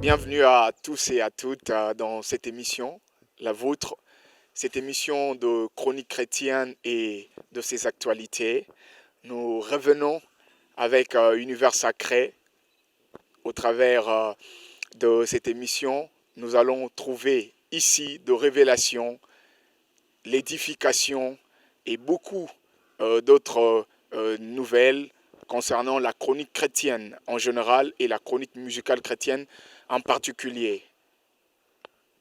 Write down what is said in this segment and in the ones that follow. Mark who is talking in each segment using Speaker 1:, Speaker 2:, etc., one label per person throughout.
Speaker 1: Bienvenue à tous et à toutes dans cette émission, la vôtre, cette émission de chronique chrétienne et de ses actualités. Nous revenons avec Univers Sacré. Au travers de cette émission, nous allons trouver ici de révélations, l'édification et beaucoup d'autres nouvelles concernant la chronique chrétienne en général et la chronique musicale chrétienne en particulier.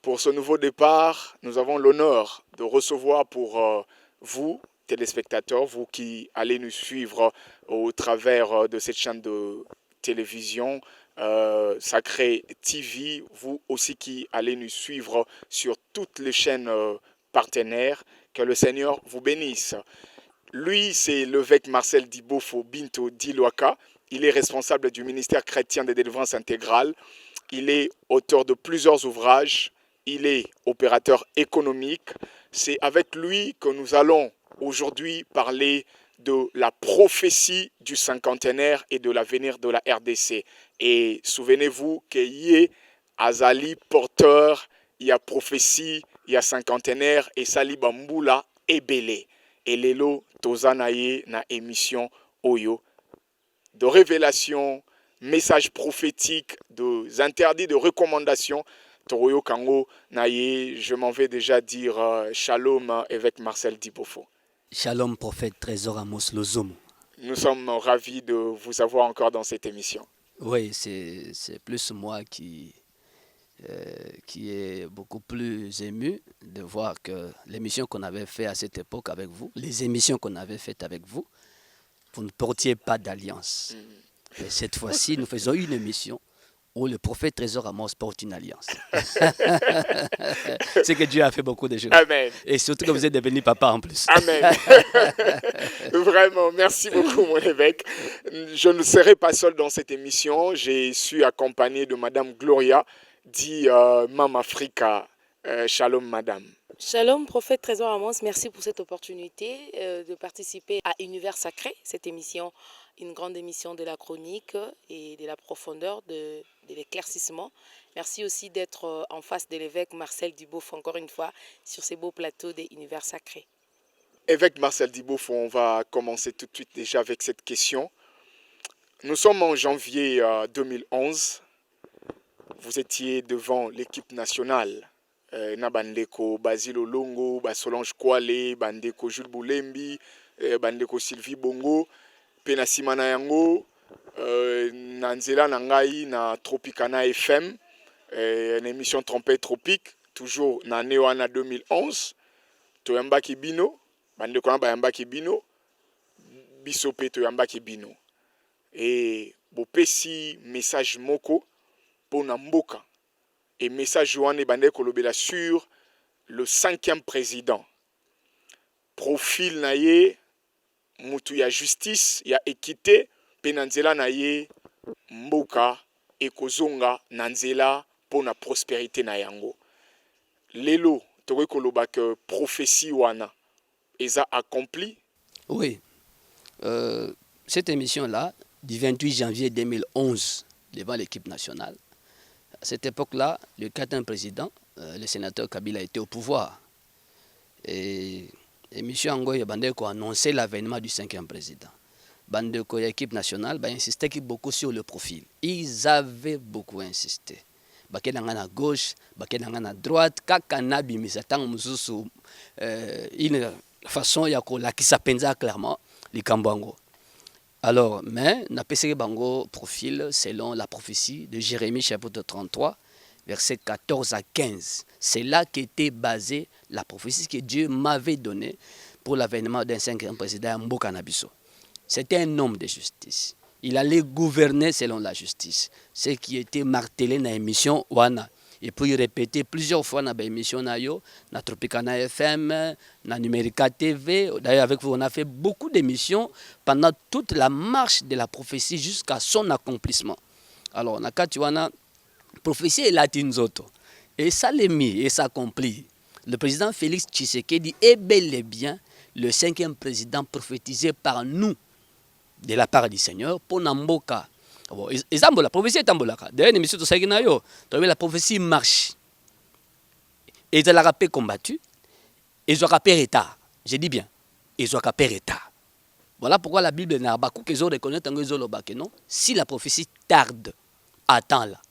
Speaker 1: Pour ce nouveau départ, nous avons l'honneur de recevoir pour vous, téléspectateurs, vous qui allez nous suivre au travers de cette chaîne de télévision Sacré TV, vous aussi qui allez nous suivre sur toutes les chaînes partenaires, que le Seigneur vous bénisse. Lui, c'est l'évêque Marcel Dibofo Binto Diloaka. Il est responsable du ministère chrétien de délivrance intégrale. Il est auteur de plusieurs ouvrages. Il est opérateur économique. C'est avec lui que nous allons aujourd'hui parler de la prophétie du cinquantenaire et de l'avenir de la RDC. Et souvenez-vous qu'il y a Azali porteur, il y a prophétie, il y a cinquantenaire et Sali Bamboula et Belé. Et Lelo Tozanaye na émission Oyo de révélation, messages prophétiques, des interdits, de recommandations. Toroyo Kango Naye, je m'en vais déjà dire shalom évêque Marcel Dibofo.
Speaker 2: Shalom prophète Trésor Amos Lozomo.
Speaker 1: Nous sommes ravis de vous avoir encore dans cette émission.
Speaker 2: Oui, c'est plus moi qui est beaucoup plus ému de voir que l'émission qu'on avait fait à cette époque avec vous, les émissions qu'on avait faites avec vous, vous ne portiez pas d'alliance. Et cette fois-ci, nous faisons une émission où le prophète Trésor Amos porte une alliance. C'est que Dieu a fait beaucoup de choses.
Speaker 1: Amen.
Speaker 2: Et surtout que vous êtes devenu papa en plus.
Speaker 1: Amen. Vraiment, merci beaucoup mon évêque. Je ne serai pas seul dans cette émission. Je suis accompagné de Madame Gloria, dit Mam Africa. Shalom Madame.
Speaker 3: Shalom, prophète Trésor Amos, merci pour cette opportunité de participer à Univers Sacré, cette émission, une grande émission de la chronique et de la profondeur, de l'éclaircissement. Merci aussi d'être en face de l'évêque Marcel Dibofo, encore une fois, sur ces beaux plateaux des Univers Sacrés.
Speaker 1: Évêque Marcel Dibofo, on va commencer tout de suite déjà avec cette question. Nous sommes en janvier 2011. Vous étiez devant l'équipe nationale. Na bandeko Basile Longo, Solange Kwale, bandeko Jules Boulembi, bandeko Sylvie Bongo, pena simana yango, na nzela na ngai na Tropicana FM, une émission Trompette Tropique, toujours na année wana 2011, toyambaki bino, bandeko na bayambaki bino, biso pe toyambaki bino. Et bopesi message moko pona mboka. Et message Joanne Bande Kolobela sur le 5e président. Profil naye, mutu ya justice, ya équité, penanzela naye, mboka, ekozonga, nanzela, pour la prospérité na yango. Lelo, towe koloba que prophétie wana, eza accompli.
Speaker 2: Oui. Cette émission-là, du 28 janvier 2011, devant l'équipe nationale, à cette époque-là, le 4e président, le sénateur Kabila, était au pouvoir. Et M. Angoy Bandeko a annoncé l'avènement du 5e président. Bandeko et l'équipe nationale insistait beaucoup sur le profil. Ils avaient beaucoup insisté. Bakenangana à gauche, Bakenangana à droite, Kakanabi Misatang Mususu, une façon qui s'appelle clairement les Kambango. Alors, mais, n'a pas bango profil selon la prophétie de Jérémie chapitre 33, versets 14 à 15. C'est là qu'était basée la prophétie que Dieu m'avait donnée pour l'avènement d'un 5e président Mboka Nabiso. C'était un homme de justice. Il allait gouverner selon la justice. Ce qui était martelé dans l'émission Wana. Et puis répéter plusieurs fois dans l'émission na Tropicana FM, na Numérica TV. D'ailleurs, avec vous, on a fait beaucoup d'émissions pendant toute la marche de la prophétie jusqu'à son accomplissement. Alors, na Katiwana, prophétie est latinzoto. Et ça l'est mis et s'accomplit. Le président Félix Tshisekedi est bel et bien le 5e président prophétisé par nous, de la part du Seigneur, pour Namboka. Bon, la prophétie est ambolaka. D'ailleurs, l'émission de Saginayo, la prophétie marche. Et ils ont rappelé combattu. Ils ont rappelé retard. Je dis bien. Ils ont rappelé retard. Voilà pourquoi la Bible n'a pas qu'ils ont reconnu que non. Si la prophétie tarde, attends-la.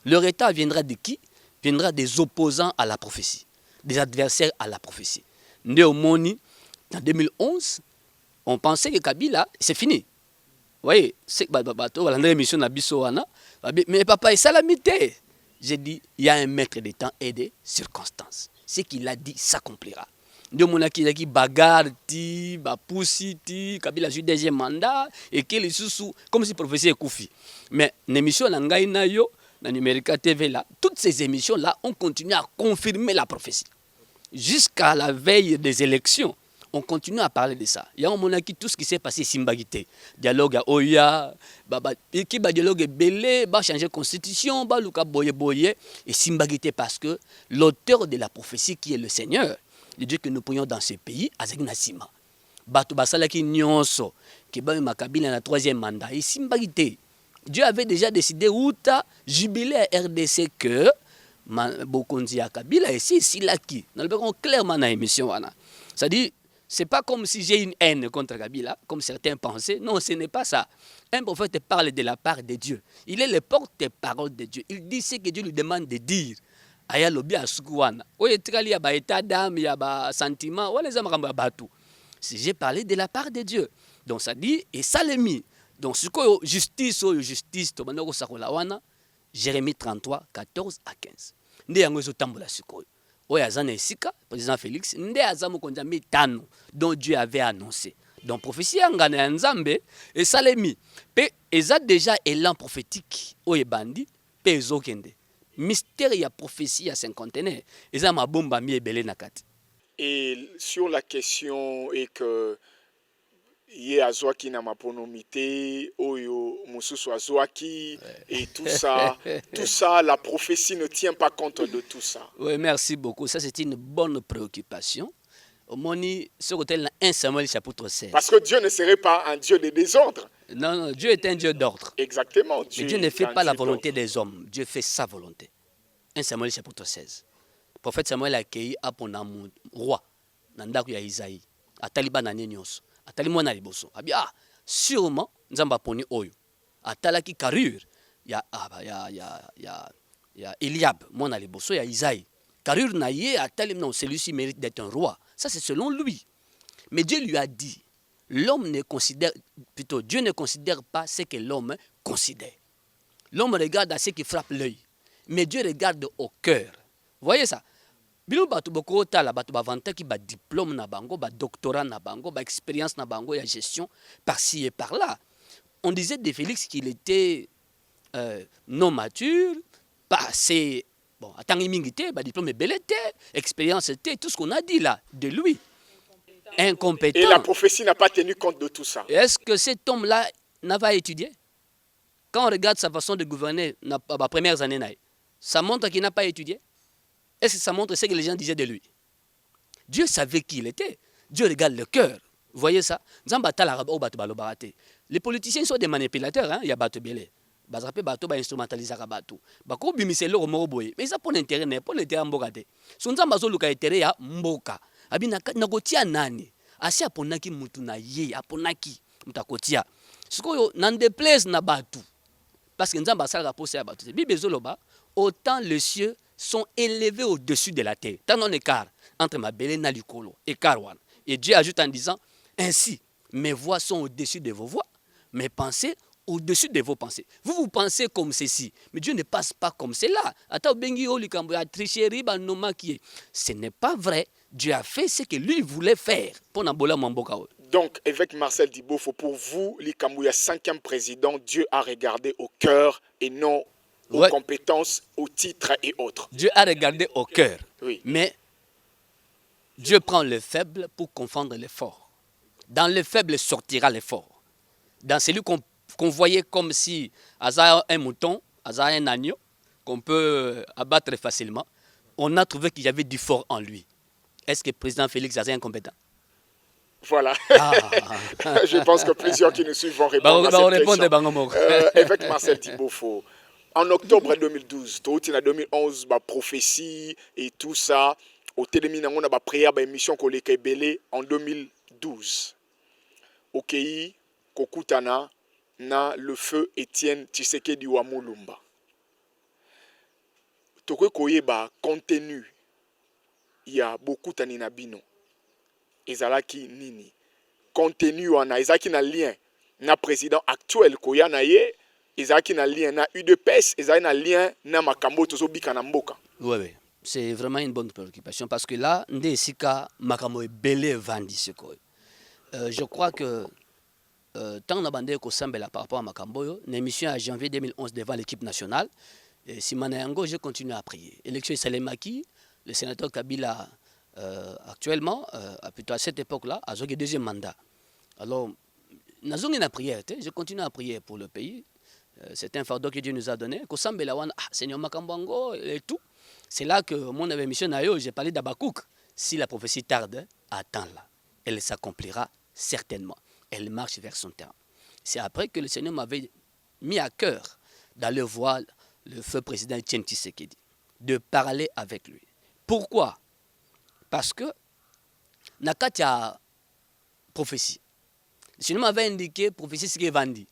Speaker 2: Le retard viendra de qui? Viendra des opposants à la prophétie, des adversaires à la prophétie. Néomoni, en 2011, on pensait que Kabila, c'est fini. Vous voyez, c'est que l'émission mais papa, c'est la mité. J'ai dit, il y a un maître des temps et des circonstances. Ce qu'il a dit s'accomplira. De mon qui bagarre, poussi, Kabila a eu deuxième mandat, et qu'il est sous, comme si prophétie est koufi. Mais l'émission Nangaïna yo, la Numérica TV là, toutes ces émissions là ont continué à confirmer la prophétie. Jusqu'à la veille des élections, on continue à parler de ça. Il y a un moment qui tout ce qui s'est passé Simbagité, dialogue à Oya, dialogue belé, changer constitution, luka boye et Simbagité parce que l'auteur de la prophétie qui est le Seigneur, le Dieu que nous prions dans ce pays, Azek Nassima. Bato basala ki nyonso, qui ba Makabila na troisième mandat, et Simbagité. Dieu avait déjà décidé outa jubilé à RDC que Bokonzi à Kabila et si là qui. Nous le clairement dans l'émission. C'est-à-dire, c'est pas comme si j'ai une haine contre Kabila, comme certains pensaient. Non, ce n'est pas ça. Un prophète parle de la part de Dieu. Il est le porte-parole de Dieu. Il dit ce que Dieu lui demande de dire. Aya lobi asukuwana. Oye trali ya ba état d'âme, ya ba sentiment, wala zamramba batu. J'ai parlé de la part de Dieu. Donc ça dit et ça l'est mis. Donc ce que justice to banoko sakola wana Jérémie 33 14 à 15. Nde yango zo tambola sikoyo. Oya zana esika président Félix nde azamu konza mitano dont Dieu avait annoncé. Donc prophétie ngana ya Nzambe et ça l'est mis. Pe eza déjà élan prophétique oye bandi pe ezokende. Mystère ya prophétie ya cinquantenaire eza mabomba mi ebele na kati.
Speaker 1: Et sur la question et que Yé Azwaki na maponomité, Oyo Moussousou Azwaki et tout ça, la prophétie ne tient pas compte de tout ça.
Speaker 2: Oui, merci beaucoup. Ça, c'est une bonne préoccupation. Au Moni, ce côté-là, 1 Samuel chapitre 16.
Speaker 1: Parce que Dieu ne serait pas un Dieu de désordre.
Speaker 2: Non, non, Dieu est un Dieu d'ordre.
Speaker 1: Exactement.
Speaker 2: Mais Dieu ne fait pas la volonté des hommes. Dieu fait sa volonté. 1 Samuel chapitre 16. Le prophète Samuel a accueilli à mon roi, Nandaku ya Isaïe, à Taliban Nanyos. Atali mwana liboso abia sûrement nzamba poni oyo atalaki carrure ya Eliab mwana liboso ya Isaïe carrure na ye atali non celui-ci mérite d'être un roi, ça c'est selon lui. Mais Dieu lui a dit l'homme ne considère plutôt Dieu ne considère pas ce que l'homme considère. L'homme regarde à ce qui frappe l'œil, mais Dieu regarde au cœur. Vous voyez ça? Bino batu boko tala batu bavanta ki ba diplôme na bango, ba doctorat na bango, ba expérience na bango ya gestion par-ci et par-là. On disait de Félix qu'il était non mature, pas assez bon, attends imingité, ba diplôme belete, expérience était tout ce qu'on a dit là de lui. Incompétent.
Speaker 1: Et la prophétie n'a pas tenu compte de tout ça.
Speaker 2: Est-ce que cet homme-là n'a pas étudié? Quand on regarde sa façon de gouverner dans les premières années, ça montre qu'il n'a pas étudié. Est-ce que ça montre ce que les gens disaient de lui? Dieu savait qui il était. Dieu regarde le cœur. Vous voyez ça? Les politiciens sont des manipulateurs. Il y a Bato Belé. Bazape Bato ba instrumentaliser Bato. Bako bimise lo mo boye. Mais ça pour l'intérêt n'est pas l'intérêt mbokate. Sonzamba zo luka intérêt ya mboka. Abi nakotia nani? Asi aponaki mutu na ye, aponaki mutakotia. Sikoyo nande place na Bato. Parce que nzamba sala pose ya Bato. Bible zoloba autant les cieux sont élevés au-dessus de la terre. Tant un écart entre ma belle et Likolo, écart one. Et Dieu ajoute en disant, ainsi, mes voix sont au-dessus de vos voix, mes pensées au-dessus de vos pensées. Vous pensez comme ceci, mais Dieu ne passe pas comme cela. Ce n'est pas vrai. Dieu a fait ce que lui voulait faire.
Speaker 1: Donc, évêque Marcel Dibofo, pour vous, l'Ikambouya 5e président, Dieu a regardé au cœur et non aux compétences, aux titres et autres.
Speaker 2: Dieu a regardé au cœur.
Speaker 1: Oui.
Speaker 2: Mais Dieu prend le faible pour confondre les forts. Dans le faible sortira le fort. Dans celui qu'on voyait comme si Asa un mouton, Asa un agneau, qu'on peut abattre facilement, on a trouvé qu'il y avait du fort en lui. Est-ce que le président Félix est incompétent?
Speaker 1: Voilà.
Speaker 2: Ah.
Speaker 1: Je pense que plusieurs qui nous suivent vont répondre à cette question. Avec Marcel Thibofo. En octobre 2012, en 2011, prophétie et tout ça, au télémina, on a prié à émission qu'on les belé en 2012. Au Kei, Kokutana, na le feu Étienne Tshisekedi wa Mulumba. Toko koyeba contenu, il y a beaucoup de bino. Ezalaki nini. Contenu wana, ezalaki na lien na président actuel koya na ye. Ezalaki na lien na UDPS, ezalaki na lien na makambo tozobika na mboka.
Speaker 2: Oui, oui. C'est vraiment une bonne préoccupation parce que là, nde sika makambo ebele vandi sikoyo. Je crois que tant on a bandé ko sambela par rapport à makambo yo, l'émission à janvier 2011 devant l'équipe nationale, Simana Yango, je continue à prier. Élection Salemaki, le sénateur Kabila actuellement, plutôt à cette époque-là, a joué deuxième mandat. Alors, nazongi na prière, je continue à prier pour le pays. C'est un fardeau que Dieu nous a donné. Seigneur Makambango et tout. C'est là que mon émission, j'ai parlé d'Abakouk. Si la prophétie tarde, attends-la. Elle s'accomplira certainement. Elle marche vers son terme. C'est après que le Seigneur m'avait mis à cœur d'aller voir le feu président Etienne Tshisekedi, de parler avec lui. Pourquoi? Parce que Nakatia prophétie. Le Seigneur m'avait indiqué prophétie ce qui est vendu.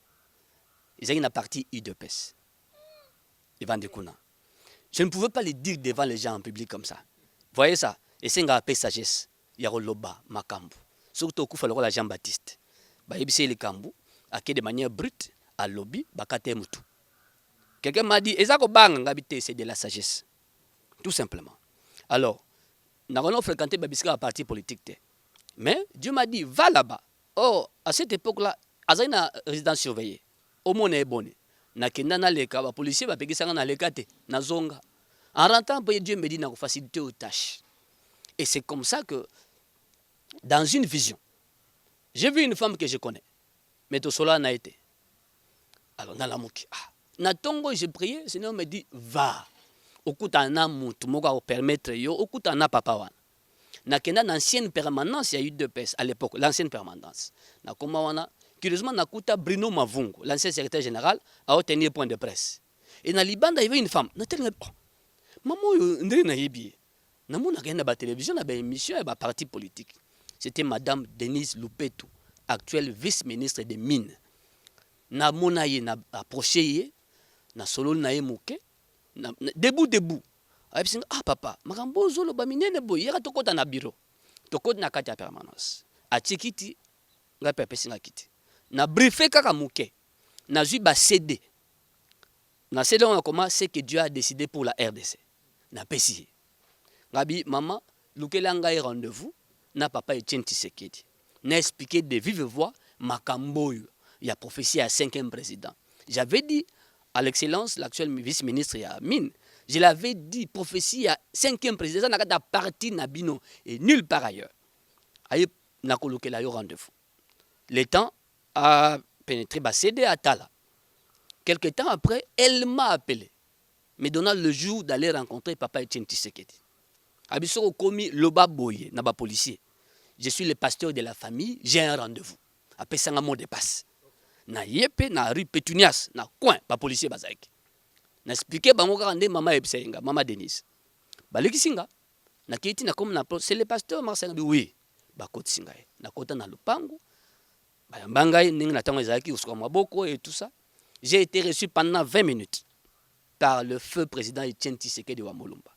Speaker 2: Ils ont une partie UDPS. Ils vendent des kuna. Je ne pouvais pas le dire devant les gens en public comme ça. Vous voyez ça? Et c'est une paix sagesse. Il y a Loba, Makambu. Surtout au coup, la Jean-Baptiste. Il y a Kambu, qui de manière brute, à lobby, bakate mutu. Quelqu'un m'a dit, c'est de la sagesse. Tout simplement. Alors, nous avons fréquenté la parti politique. Mais Dieu m'a dit, va là-bas. Oh, à cette époque-là, il y a une résidence surveillée. Au monde est bon. Nakenda na leka ba policier ba pekisanga na lekate na zonga. En rentrant, Dieu me dit na faciliter aux tâches. Et c'est comme ça que dans une vision, j'ai vu une femme que je connais. Mais tout cela n'a été. Alors na la muki. Na tongo j'ai prié, le Seigneur me dit va. Okuta na mutu moka permettre yo okuta na papa wana. Nakenda na ancienne permanence il y a eu deux pèses à l'époque, l'ancienne permanence. Na koma wana curieusement, Nakuta Bruno Mavungo, l'ancien secrétaire général, a obtenu point de presse. Et dans Liban, il y avait une femme. Maman, il y a une télévision, une émission, un parti politique. C'était Madame Denise Lupetu, actuelle vice-ministre des Mines. Na monaye na approché, na solo na mouke, debout. Ah papa, makambo zolo ba minene boy, yaka tokota na bureau. Tokota na kati ya permanence. A tikiti, nga pepe singa kiti. Na briefé kaka mouke. Na zui ba CD. Na CD on a comment c'est que Dieu a décidé pour la RDC. Na pesi. Ngabi maman, lukela ngai rendez-vous na papa Etienne Tshisekedi. Na expliqué de vive voix makambo yo. Il y a prophétie à 5e président. J'avais dit à l'excellence l'actuel vice-ministre ya mine, je l'avais dit prophétie à 5e président na kata parti na bino et nulle part ailleurs. Aye na kolukela yo rendez-vous. Le temps a pénétré, cédé à Tala. Quelque temps après, elle m'a appelé, me donnant le jour d'aller rencontrer papa Etienne Tshisekedi. Abisoro komi loba boye, naba policier. Je suis le pasteur de la famille, j'ai un rendez-vous. Après ça, un mot de passe. Na yepe, na rue Pétunias, na coin, pas policier bazaïk. Na expliqué, bango rande maman Ebsenga, maman Denise. Baliki singa, na kiti na comme na c'est le pasteur Marcel oui. Ba koti singa, na kota na lupango. Et tout ça. J'ai été reçu pendant 20 minutes par le feu président Etienne Tshisekedi wa Mulumba.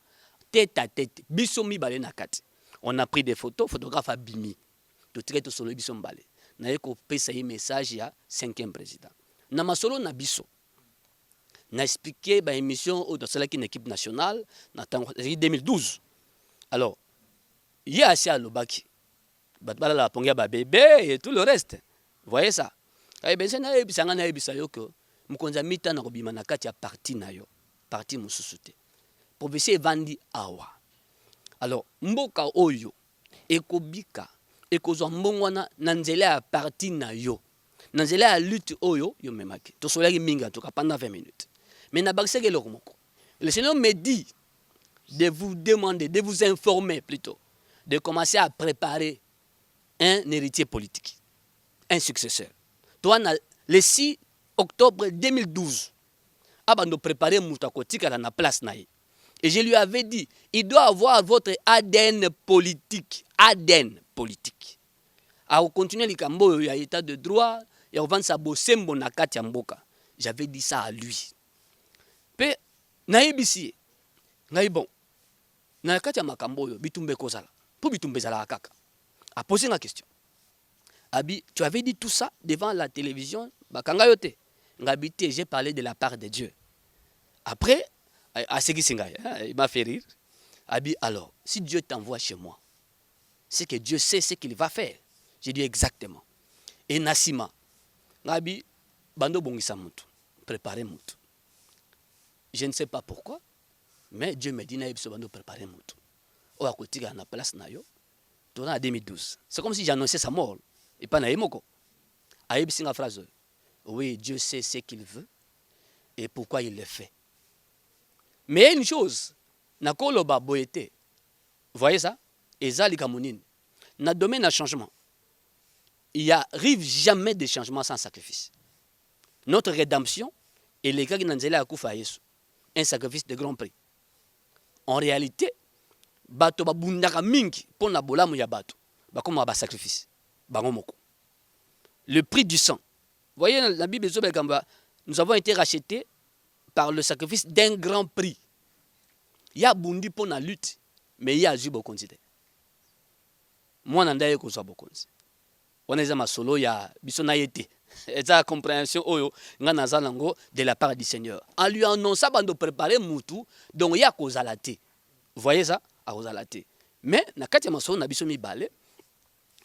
Speaker 2: Tête à tête, bisomi balé nakati. On a pris des photos, photographe à Bimi. Tout traite sur le bisom balé. Na yeko pesa un message ya 5e président. Na masolo na biso. Na expliqué ba émission au dans une équipe nationale na 2012. Alors, il y a assez à Lobaki. Batbala la pongia ba bébé et tout le reste. Vous voyez ça? Eh bien, c'est que Mkonza mita na kobima na kati ya parti na yo. Parti mususute. Prophétie vandi awa. Alors, mboka oyo ekobika ekozwa mbongwana na nzela ya parti na yo. Na nzela ya lutte oyo yo memaki. To solaki minga to pendant 20 minutes. Mais na bakiseke lokomoko. Le Seigneur me dit de vous demander, de vous informer plutôt, de commencer à préparer un héritier politique, un successeur. Toi, le 6 octobre 2012, Abando préparé Moutakotika dans la place naïe. Et je lui avais dit, il doit avoir votre ADN politique. ADN politique. A continuer les cambo, il y a état de droit, et on va s'abosser mon akati mboka. J'avais dit ça à lui. Pe naïbisi, naïbon, nakati ya makambo yo bitumbe kozala. Pour bitumbe zala kaka. A posé la question. Abi, tu avais dit tout ça devant la télévision, bakanga yote. Ngabité, j'ai parlé de la part de Dieu. Après, il m'a fait rire. Abi, alors, si Dieu t'envoie chez moi, c'est que Dieu sait ce qu'il va faire. J'ai dit exactement. Et Nassima, Abi, bando bongisa mutu, préparez mutu. Je ne sais pas pourquoi, mais Dieu me dit naïbso bando préparez mutu. O akotika na place na yo, en 2012. C'est comme si j'annonçais sa mort. Et pas naïmoko. Aïb singa phrase. Oui, Dieu sait ce qu'il veut et pourquoi il le fait. Mais une chose, nakolo ba boyete. Vous voyez ça? Ezali kamonine. Na domaine à changement. Il n'y arrive jamais de changement sans sacrifice. Notre rédemption est les cas qui n'ont pas un sacrifice de grand prix. En réalité, bato ba bundaka mingi pour na bolamu ya bato. Ba comme ba sacrifice. Le prix du sang. Vous voyez, la Bible, nous avons été rachetés par le sacrifice d'un grand prix. Il y a bundi pour la lutte, mais il y a Zubo Konzide. Moi, je suis un peu on est un solo, il y a bisonayete. Et ça, compréhension de la part du Seigneur. En lui annonçant de préparer Moutou, donc il y a Kozalate. Vous voyez ça? À Kozalate. Mais, na kati ya solo, na bisomi balé.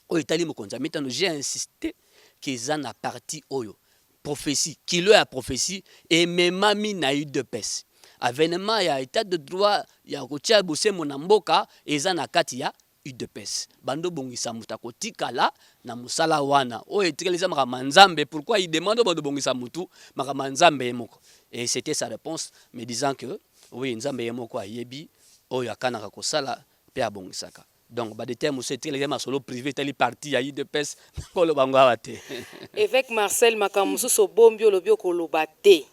Speaker 2: J'ai insisté qu'ils ont la partie oyo prophétie qui leur a prophétie et même mami n'a eu de pèse avènement ya état de droit ya kotia bose monamboka eza na kati ya eu de pèse bando bongisa muta kotika la na musala wana o etikaliza makamanzambe pourquoi il demande bando bongisa mutu makamanzambe yemoko et c'était sa réponse me disant que oui nzambe yemoko ayebi oyo akanaka kosala pe abongisaka. Donc, des termes aussi, les solo privé, tel parti, il y a eu de pèse,
Speaker 3: Évêque Marcel Makamusu, so bombio lobio kolobate.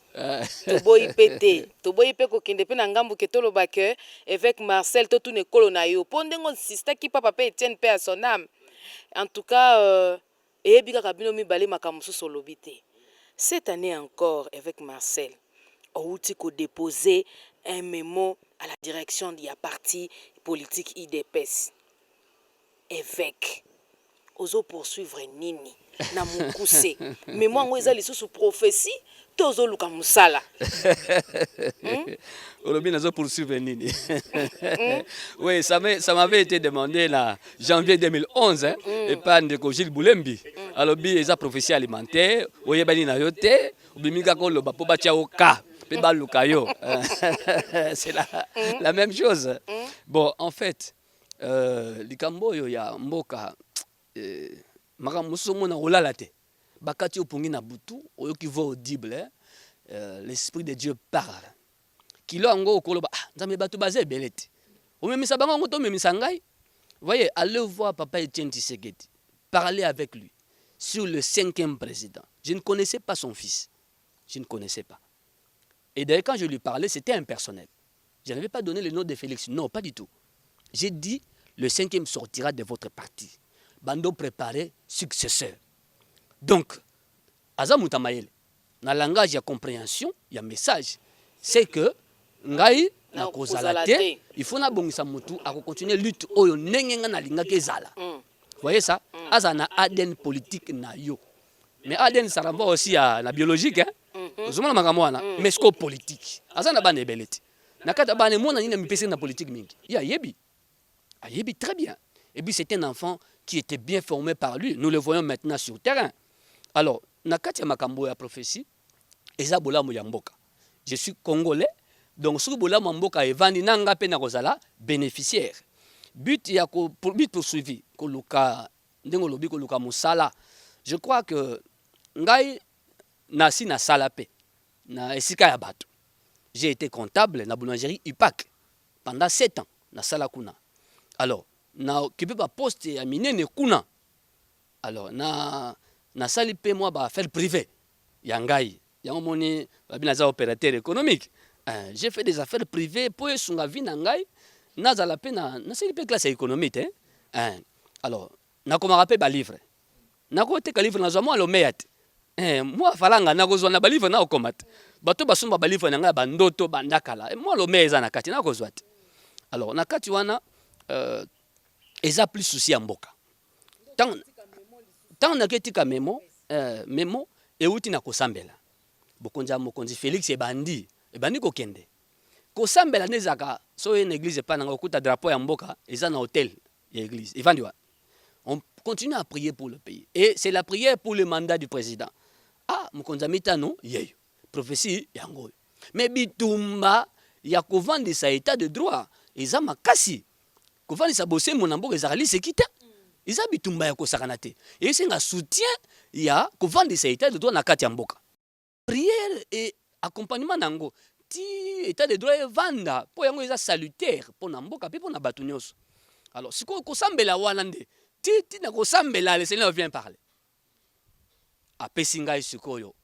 Speaker 3: Toboyi pete. Toboyi pe ko kende pe na ngambu ke tolobake. Évêque Marcel, to tune kolona yo. Pondengo sista ki papa pe Etienne pe à son âme. En tout cas, ebika kabino mi balé Makamusu so lobite. Cette année encore, Évêque Marcel, outi ko déposer un mémo à la direction de la parti politique IDPS. Évêque, ozo poursuivre nini na mukuse. Mais moi ngoza lisusu prophétie, tozo luka musala.
Speaker 2: Olobi nazo poursuivre nini. Oui, ça m'avait été demandé en janvier 2011 et pas ndeko Gilles Boulembi. Alobi eza prophétie alimentaire, oyebani na yote, obimika ko loba po batia oka. C'est la même chose. Bon, en fait, likambo yo ya mboka makamuso mona olalate bakati opungi na butu oyo ki voix audible l'esprit de Dieu parle kilo ango okoloba nzambe batu baze belete omemisa bango ngoto memisa ngai. Voyez, allez voir papa Etienne Tshisekedi, parler avec lui sur le 5e président. Je ne connaissais pas son fils. Je ne connaissais pas. Et d'ailleurs, quand je lui parlais, c'était impersonnel. Je n'avais pas donné le nom de Félix. Non, pas du tout. J'ai dit, le 5e sortira de votre parti. Bando préparé, successeur. Donc, Azamuta Mayele, dans le langage, il y a compréhension, il y a message. C'est que, Ngai, na kozalate, il faut na bongisa mutu, à continuer lutte, oyo, nengenga na linga kezala. Vous voyez ça? Azana ADN politique na yo. Mais ADN, ça renvoie aussi à la biologique, hein? Mais c'est politique. Azana bane beleti. Nakata bane mona nina mipese na politique mingi. Ya yebi. Yebi très bien. Et puis c'est un enfant qui était bien formé par lui. Nous le voyons maintenant sur le terrain. Alors, nakati makambo ya prophétie, eza bola mboka. Je suis congolais, donc sur bola mboka evandi nanga pe na kozala bénéficiaire. But ya ko but poursuivi ko luka ndengo lobi ko luka musala. Je crois que ngai nasi na salapé na esika ya bato. J'ai été comptable na boulangerie UPAC pendant 7 ans na salakuna. Alors, na occupé ba poste ya minene kuna Alors na sali pe moi ba affaire privée yangai yango moni babina opérateur économique. J'ai fait des affaires privées pour esunga vi nangai nazala pe na sali pe classe économique alors nakomaka pe ba livre nakoteka livre nazwa moi lo meyate moi falanga nakozwa na ba livre na okomata bato basumba ba livre nanga bandoto bandakala moi lo meza na kati nakozwa te. Alors na kati wana eza plus souci ya mboka tant naketika memo memo euti na kosambela bokonza mokonzi Félix ebandi kokende kosambela nezaka so une église pa nanga okuta drapeau ya mboka eza na hôtel ya église evandi wa. On continue à prier pour le pays et c'est la prière pour le mandat du président. Mokonza mitano yeyo prophétie yango mais bitumba ya kovandisa état de droit eza makasi kovandisa bosembo na mboka ezali sekita eza bitumba ya kosakana te esenga soutien ya kovandisa état de droit na kati ya mboka. Prière et accompagnement nango ti état de droit evanda po yango eza salutaire po na mboka pe po na bato nyonso. Alors sikoyo kosambela wana nde ti na kosambela le Seigneur vient parler apesi ngai sikoyo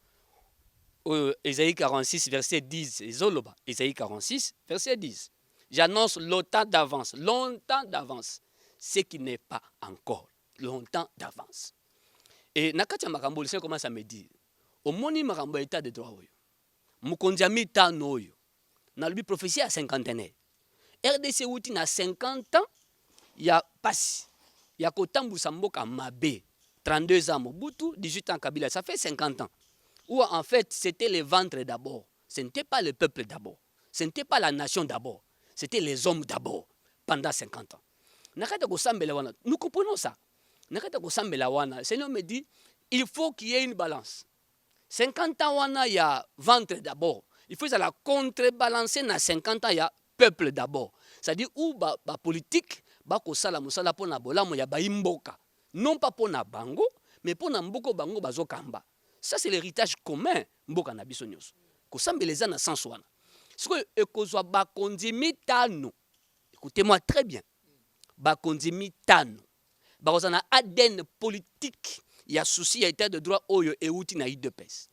Speaker 2: Ésaïe 46 verset 10 ezoloba Ésaïe 46 verset 10 j'annonce longtemps d'avance ce qui n'est pas encore longtemps d'avance. Et nakati ya makambo le Seigneur commence à me dire omoni makambo ya état de droit oyo mokonzi ya mitano oyo na lobi prophétie ya cinquantenaire RDC uti na 50 ans ya pasi ya kotambusa mboka mabe 32 ans Mobutu 18 ans Kabila ça fait 50 ans où en fait c'était le ventre d'abord, ce n'était pas le peuple d'abord, ce n'était pas la nation d'abord, c'était les hommes d'abord pendant 50 ans. Nakata kosambela wana nous comprenons ça. Nakata kosambela wana le Seigneur me dit il faut qu'il y ait une balance. 50 ans wana il y a ventre d'abord, il faut la contrebalancer na 50 ans il y a peuple d'abord. C'est-à-dire où ba politique ba kosala musala pona bolamo ya baimboka. Non pas pona bango mais pona mboko bango bazokamba. Ça c'est l'héritage commun mboka na biso nyonso. Kosambeleza na sens wana. Siko ekozwa bakonzi mitano. Écoutez-moi très bien. Bakonzi mitano. Bakoza na ADN politique ya souci ya état de droit oyo euti na UDPS.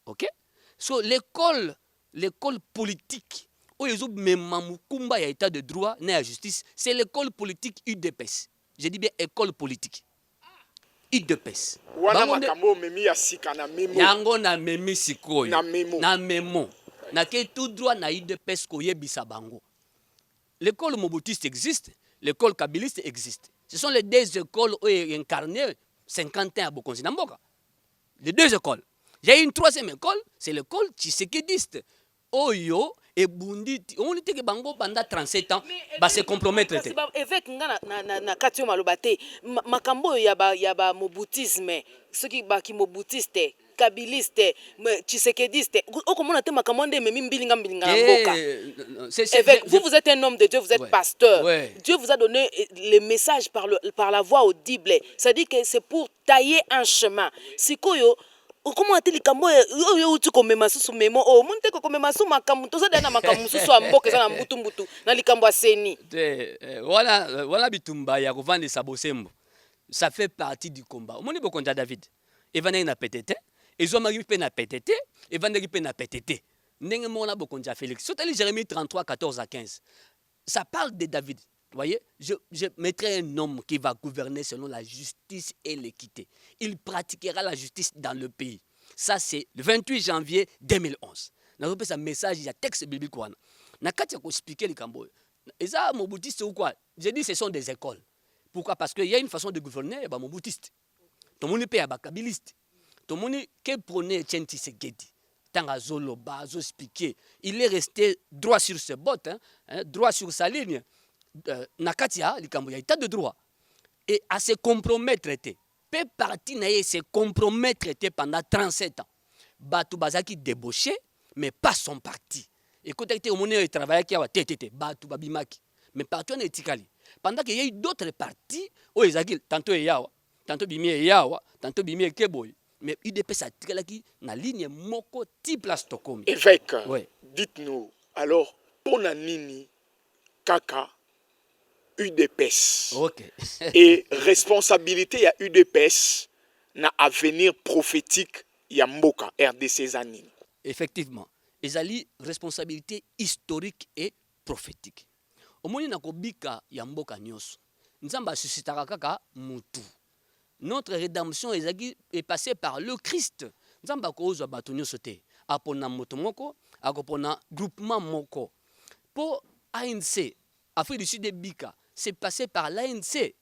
Speaker 2: OK? So l'école politique oyo zo mema mukumba ya état de droit na ya justice, c'est l'école politique UDPS. Je dis bien école politique. UDPS.
Speaker 1: Wana makambo memi ya sika na memo.
Speaker 2: Yango na memi sikoyo.
Speaker 1: Na memo.
Speaker 2: Na memo. Na ke tout droit na UDPS ko yebisa bango. L'école mobutiste existe, l'école kabiliste existe. Ce sont les deux écoles incarnées 50 ans à Bokonzi Namboka. Les deux écoles. J'ai une troisième école, c'est l'école tshisekediste. Oyo et Bundi, on était que bango pendant 37 ans, bah se compromettre.
Speaker 3: Évêque na katio malobate, makambo yaba mobutisme, ceux qui mobutiste, kabiliste, tshisekediste. Okomona te makambo nde memi mbilinga mboka. Évêque, vous êtes un homme de Dieu, vous êtes pasteur. Dieu vous a donné le message par la voix audible. Ça dit que c'est pour tailler un chemin. Sikoyo comment a-t-il likambo yo uti komema susu memo munte ko komema su makamu to sada na makamu susu amboka za na mbutu na likambo aseni
Speaker 2: voilà bitumba ya kovanda sabosembo ça fait partie du combat omoni bokonja David evana na PTT ezomaki pe na PTT evandaki pe na PTT ndenge mona bokonja Félix sotali Jérémie 33 14 à 15 ça parle de David. Vous voyez, je mettrai un homme qui va gouverner selon la justice et l'équité. Il pratiquera la justice dans le pays. Ça, c'est le 28 janvier 2011. Nous avons un message, il y a un texte biblique. Nous avons expliqué les Cambodges. Et ça, mon boutiste ou quoi? J'ai dit ce sont des écoles. Pourquoi? Parce qu'il y a une façon de gouverner, mon boutiste. Tout le monde est un kabiliste. Tout le monde qui prenait Tchenti Segedi. Il est resté droit sur ses bottes, droit sur sa ligne. Nakatia, likambo ya état de droit. Et à se compromettre, peu parti naye se compromettre pendant 37 ans. Batu bazaki débauché, mais pas son parti. Écoutez, au moment où il travaillait, il y a Batu babimaki. Mais parti on est tikali. Pendant qu'il y a eu d'autres partis, où ils ont tantôt yawa, tantôt bimi yawa, tantôt bimi keboy. Mais UDP ça tikalaki na ligne moko type la Stockholm.
Speaker 1: Évêque, dites-nous, alors, pour Nini, Kaka, UDPS.
Speaker 2: Ok.
Speaker 1: Et responsabilité à UDPS na avenir prophétique ya mboka RDC Zanine.
Speaker 2: Effectivement, ezali responsabilité historique et prophétique. Omoni na kobika ya mboka nyonso. Nzamba suscitaka kaka mutu. Notre rédemption est passée par le Christ. Nzamba kozwa bato nyonso te. Apona moto moko, akopona groupement moko. Pour ANC, Afrique du Sud et Bika, c'est passé par l'ANC.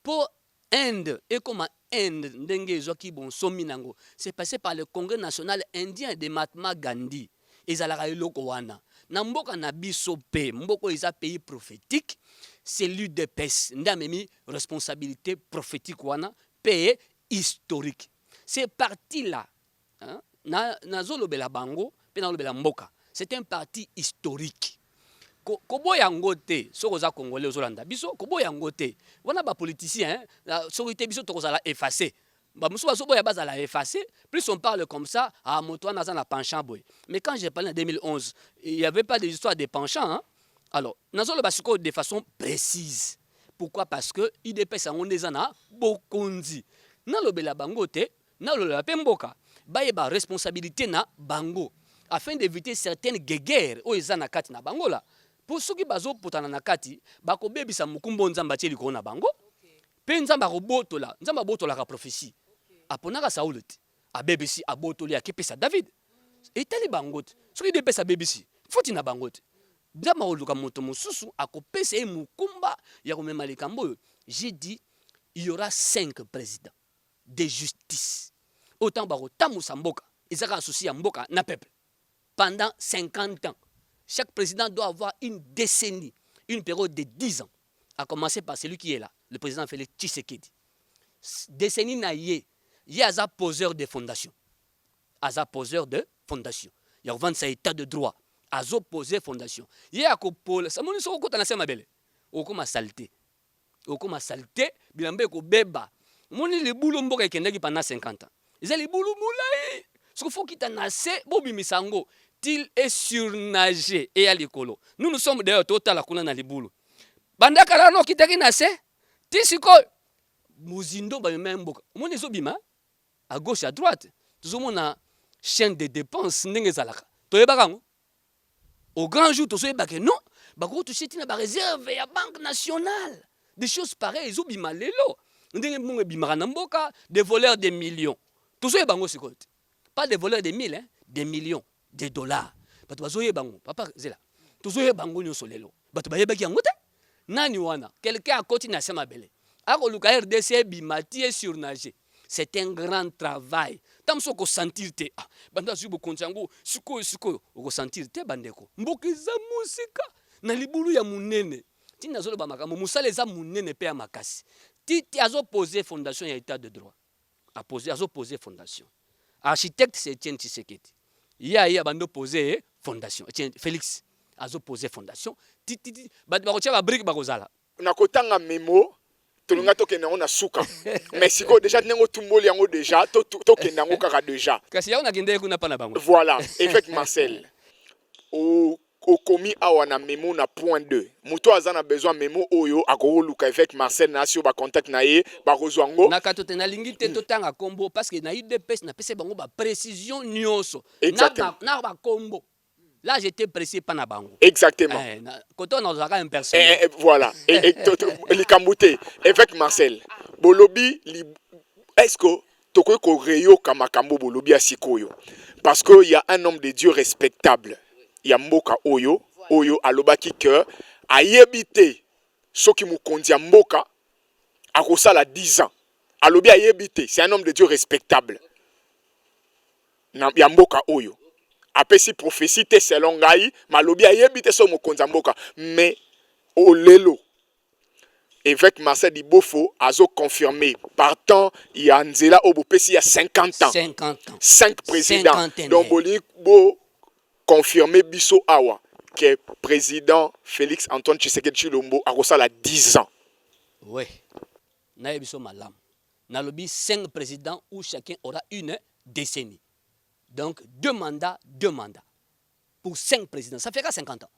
Speaker 2: Pour Inde, et comme Inde, c'est passé par le Congrès national indien de Mahatma Gandhi. Et Zalaka eloko wana. Na mboka na biso pe, mboko eza pays prophétique, c'est l'UDPS. Ndamemi responsabilité prophétique wana, pays historique. C'est parti là. Na zolobela bango, pe na lobela mboka. C'est un parti historique. Koboya ngote, sokoza congolais ozolanda biso, koboya ngote. Wana ba politicien, sorité biso tokozala effacé. Ba musu ba soboya bazala effacé, plus on parle comme ça, ah moto wana za na penchant boy. Mais quand j'ai parlé en 2011, il n'y avait pas d'histoire de penchant hein. Alors, nazolo basiko de façon précise. Pourquoi? Parce que IDPS ngonde zana bokonzi. Na lobela bango te, na lobela pemboka. Ba yeba responsabilité na bango afin d'éviter certaines guerres o ezana kati na bango là. Pour ceux qui bazo potana na kati, bako bebisa mukumbo nzamba teli ko na bango. Pe nzamba robotola, nzamba botola ka prophétie. Aponaka Saoul te. A bebisi abotoli akepesa David. Et teli bango te. Ceux qui depesa bebisi, foti na bango te. Nzamba oluka moto mosusu akopesa e mukumba ya komema likambo. J'ai dit il y aura 5 présidents de justice. Autant bako tamusa mboka, ezaka associé à mboka na peuple. Pendant 50 ans. Chaque président doit avoir une décennie, une période de 10 ans. À commencer par celui qui est là, le président Félix Tshisekedi. Décennie na yé, yé aza poseur de fondation. Aza poseur de fondation. Il y a 25 états de droit. Azo poseur fondation. Yé a kopole, ça moni so kota na sema bele. Okoma saleté. Okoma saleté, bilambe ko beba. Moni le boulot mboka ekendaki pendant 50 ans. Ils les boulot moulay. Ce qu'il faut qu'il t'en asse, bobi misango. Il est surnagé et à l'écolo. Nous sommes d'ailleurs total à Kuna Naliboulou. Banda Karano qui t'a nase, Tissiko, Mouzindo, Bamemboka. Mon esobima, à gauche, à droite. Tout le monde a chaîne de dépenses, Nengezalaka. Toyebarango. Au grand jour, tu sais, non, Bako, tu sais, tu n'as réserve à la Banque nationale. Des choses pareilles, Zobima Lelo. Des voleurs de millions. Tout ça, c'est quoi? Pas des voleurs de 1000, hein, des millions. Des dollars. Papa Zela. Toujours bango nyo solelo. Batu bayeba ki angote. Nani wana. Quelqu'un a continué à se mabele. Ako luka RDC bimati et surnagé. C'est un grand travail. Tamso ko sentir te. Banda zubo konjango suko ko sentir te bandeko. Mboki za musika na libulu ya munene. Tina zolo ba makambo musale za munene pe ya makasi. Titi azo poser fondation ya état de droit. Azo poser fondation. Architecte c'est Etienne Tshisekedi. Il y a bando posé fondation. Félix azo posé fondation. Titi bakotia ba brique bakozala.
Speaker 1: Nakotanga memo tolunga tokenda na suka. Mais siko déjà nengo tumboli yango déjà tokenda ngo kaka déjà.
Speaker 2: Kasi ya ona kende kuna pa na bango.
Speaker 1: Voilà, évêque Marcel. Au commis awa na memo na point 2. Muto azana besoin memo oyo akoluka évêque Marcel na sio ba contact na ye ba kozwango.
Speaker 2: Na katote na lingi te totanga kombo parce que na UDPS na pese bango ba précision nyonso. Na ba kombo. Là j'étais pressé pa na bango.
Speaker 1: Exactement.
Speaker 2: Koto na zaka impersonnel.
Speaker 1: Voilà. Likambuté évêque Marcel. Bolobi est-ce que toko ko reyo kamakambo bolobi asikoyo parce que il y a un homme de Dieu respectable. Yamboka oyo alobaki que ayebite soki mukonzi ya mboka akosala 10 ans alobi ayebite c'est un homme de Dieu respectable yamboka oyo apesi prophétie te selon ngai malobi ayebite so mukonzi ya mboka mais olelo évêque Marcel Dibofo azo confirmé partant il y a nzela obopesi il y a 50 ans 5 présidents donc bo confirmé biso awa que président Félix Antoine Tshisekedi Chilombo a reçu à 10 ans.
Speaker 2: Oui. Na biso malam. Na lobi 5 présidents où chacun aura une décennie. Donc 2 mandats. Pour 5 présidents, ça fera 50 ans.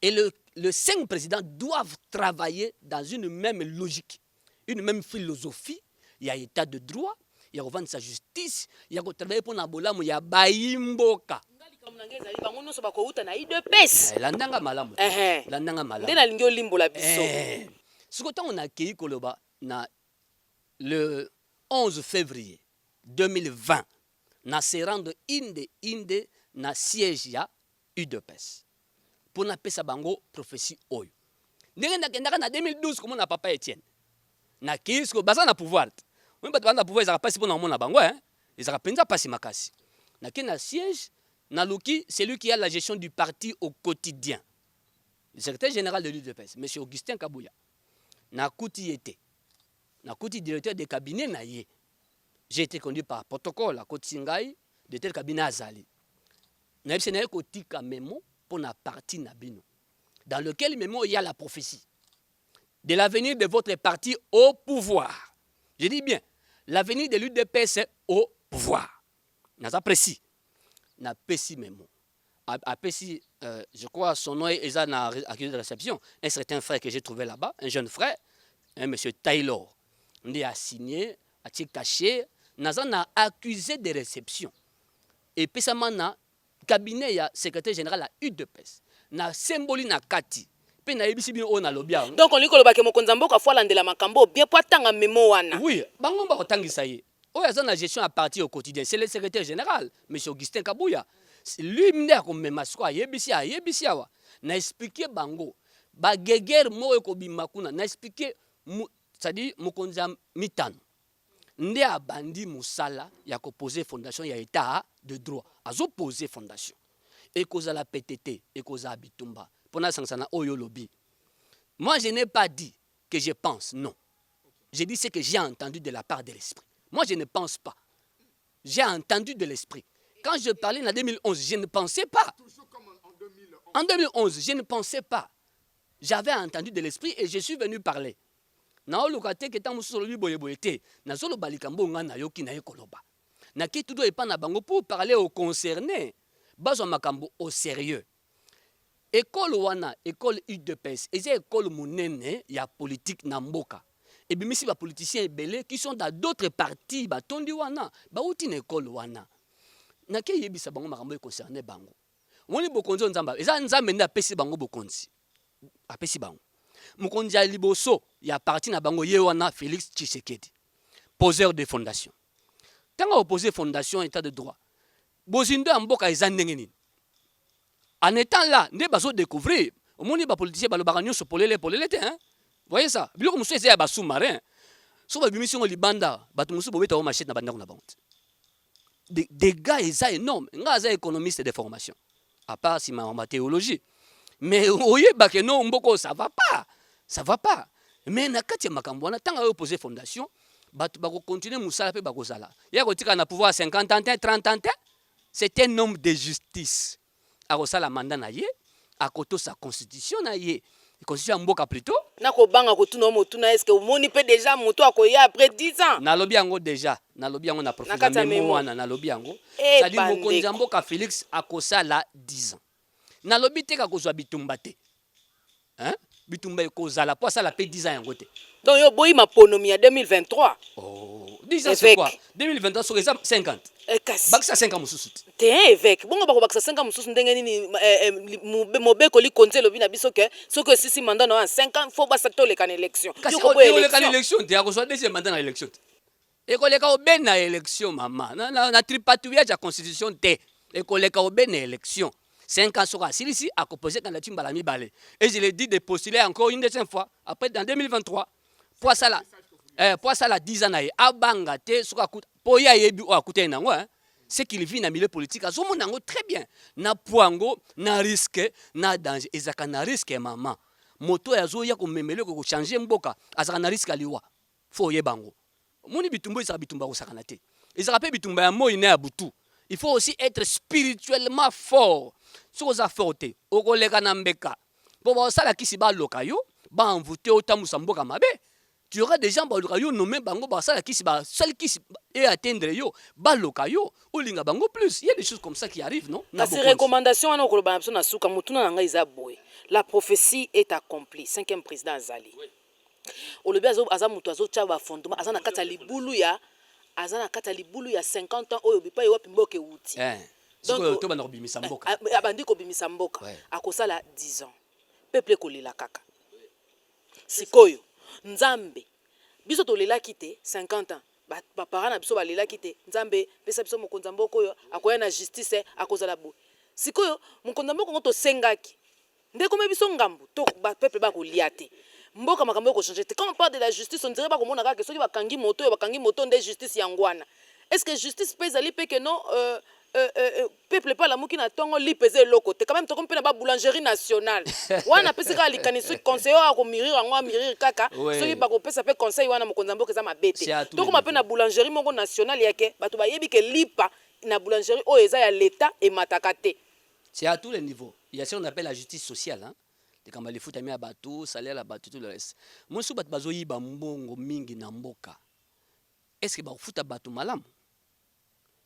Speaker 2: Et les 5 présidents doivent travailler dans une même logique, une même philosophie. Il y a état de droit, il y a revendre sa justice, il y a travailler pour Nabolamu, il y a Baimboka. Landanga malamu. Landanga malamu. Ce que on a accueilli Koloba le 11 février 2020, na se rendre inde na siège ya UDPS. Pour na pesa bango prophétie oyo. Ndenge na 2012 comme na papa Etienne. Na kisko baza na pouvoir. On ba na pouvoir za passer pour na mona bango hein. Ils a penza passer makasi. Na na siège na Luki, c'est lui qui a la gestion du parti au quotidien. Le secrétaire général de l'UDPS, M. Augustin Kabouya. Na kuti était. Na kuti directeur de cabinet na ye. J'ai été conduit par protocole à Kotingai de tel cabinet Azali. Na yebse na kotika memo pour na parti Nabino. Dans lequel memo il y a la prophétie de l'avenir de votre parti au pouvoir. Je dis bien, l'avenir de l'UDPS au pouvoir. N'a précis. N'a précis memo. A précis, je crois son nom est à accusé de réception. Un certain frère que j'ai trouvé là-bas, un jeune frère, un monsieur Taylor. On a signé, a caché, n'a accusé de réception. Et puis ça m'a cabinet ya secrétaire général à UDPS. Na symboli na kati. Pe na yebisi bien on a lobia.
Speaker 3: Donc on liko lobake mokonza mboka fois landela makambo bien po tanga memo wana.
Speaker 2: Oui, bango ba kotangisa ye. Oya za na gestion à partir au quotidien, c'est le secrétaire général monsieur Augustin Kabouya. Lui mine ko mema siko yebisi awa. Na expliquer bango ba geger mo ko bimakuna na expliquer c'est-à-dire mokonza mitano. Nde abandi musala ya ko poser fondation ya état de droit. Azo poser fondation. Et cause la PTT et cause à Bitumba. Pour sangsana oyo lobby. Moi je n'ai pas dit que je pense, non. J'ai dit ce que j'ai entendu de la part de l'esprit. Moi je ne pense pas. J'ai entendu de l'esprit. Quand je parlais en 2011, je ne pensais pas. En 2011, je ne pensais pas. J'avais entendu de l'esprit et je suis venu parler. Na olokate ke tamu solo li boyeboyete na solo balikambo nga na yoki na ekoloba na ki tout doit pas na bango pour parler aux concernés bazo makambo au sérieux. École wana école UDPS et c'est école munene ya politique na mboka et bimisi ba politiciens ebele qui sont dans d'autres partis ba tondi wana ba uti na école wana na ki yebisa bango makambo concerné bango woni bokonzo nzamba eza nzambe nda pesi bango bokonzi apesi bango. Mokonzi ya liboso ya parti na bango ye wana Félix Tshisekedi, poseur de fondation. Tanga opposé fondation état de droit. Bozindo ya mboka eza ndenge nini. En étant là, nde bazo découvrir, omoni ba politicien ba lobaka nyonso polele te hein. Voyez ça, biloko musu eza ya ba sous-marin. So ba bimisi ngo libanda, batu musu bobeta o machette na bandako na bango. Des gars eza énorme, nga za économiste de formation. À part si ma théologie. Mais oye bake no mboko ça va pas. Ça va pas. Mais na kati makambo na tanga opposé fondation, batu bako continuer musala pe bako sala. Ya ko tika na pouvoir 50 ans, 30 ans, c'est un homme de justice. A ko sala mandat na ye, a koto sa constitution na ye. Constitution mboka plutôt.
Speaker 3: Na ko banga ko tuno motuna est-ce que omoni pe déjà moto akoya après 10 ans.
Speaker 2: Na lobi yango déjà, na lobi yango na professeur memo wana na lobi yango. Ça dit mokonzi mboka Félix akosala 10 ans. Na lobi te ka kozwa bitumba te. Hein? Bitumba kozala po sala pe 10 ans yango te.
Speaker 3: Donc yo boyi maponomi ya 2023.
Speaker 2: Oh, 10 ans c'est quoi? 2023 sur les 50. Bakisa 5 ans mususu.
Speaker 3: T'es évêque. Bongo bako bakisa 5 ans mususu ndenge nini mobeko li konte lobi na biso ke soko sisi mandat na 5 ans faut ba secteur le kan élection.
Speaker 2: Kasi ko le kan élection te akozwa deuxième mandat na élection. Et ko le ka oben na élection mama. Na tripatouillage à constitution te. Et ko le ka oben na élection. 5 ans sera ici à composer dans la team Balami Balé. Et je l'ai dit de postuler encore une deuxième fois, après dans 2023. Pour ça là 10 ans, abanga te sera coûte. Pour y aller à côté d'un ce qu'il vit dans le milieu politique, très bien. Na poango, na risque, na danger. Et ça na risque, maman. Moto ya zo ya ko memele ko changer mboka, azaka na risque aliwa. Faut y bango. Moni bitumbo isa bitumba ko sakanate. Ils rappellent bitumba ya mo ina ya butu. Il faut aussi être spirituellement fort. Si vous avez forté, au collègue Nambeka, pour voir ça, la qui s'y bat locayo, bah envoûté au tamu samboka mabe. tu auras des gens qui ont nommé bango basala qui et atteindre yo baloka yo olinga bango plus. Il y a des choses comme ça qui arrivent, non?
Speaker 3: Ces recommandations on a na suka mutuna nga izaboy. La prophétie est accomplie. 5e président Azali. Olobi aza mutu azo tchaba fondement azana kata libulu ya 50 ans oyo bipa yo pimboke wuti.
Speaker 2: Donc to bana bimisa mboka.
Speaker 3: Abandi ko bimisa mboka. Akosala 10 ans. Peuple kolela kaka. Sikoyo Nzambe biso to lela kite 50 ans. Ba parents na biso ba lela kite Nzambe pesa biso mokonza mboko yo akoya na justice akozala bo. Sikoyo mokonza mboko ngoto sengaki. Ndeko me biso ngambu to ba peuple ba kolia te. Mboka makambo ko changer te. Quand on parle de la justice on dirait pas komona kaka soki bakangi moto nde justice yangwana. Est-ce que justice pèse ali pe que non peuple pas la mouki na tongo li peser loko te quand même to kompe na ba boulangerie nationale wana pesi ka likani so conseiller a ko mirir ngwa mirir kaka soki ba ko pesa pe conseil wana mokonza mboka za mabete to ko mape na boulangerie moko nationale yake bato ba yebi ke lipa na boulangerie o eza ya l'état et matakate.
Speaker 2: C'est à tous les niveaux. Il y a ce qu'on appelle la justice sociale, hein. Les kamali futa mi abatu salaire abatu tout le reste. Mon sou bat bazo yiba mbongo mingi na mboka. Est-ce que ba futa batu malam?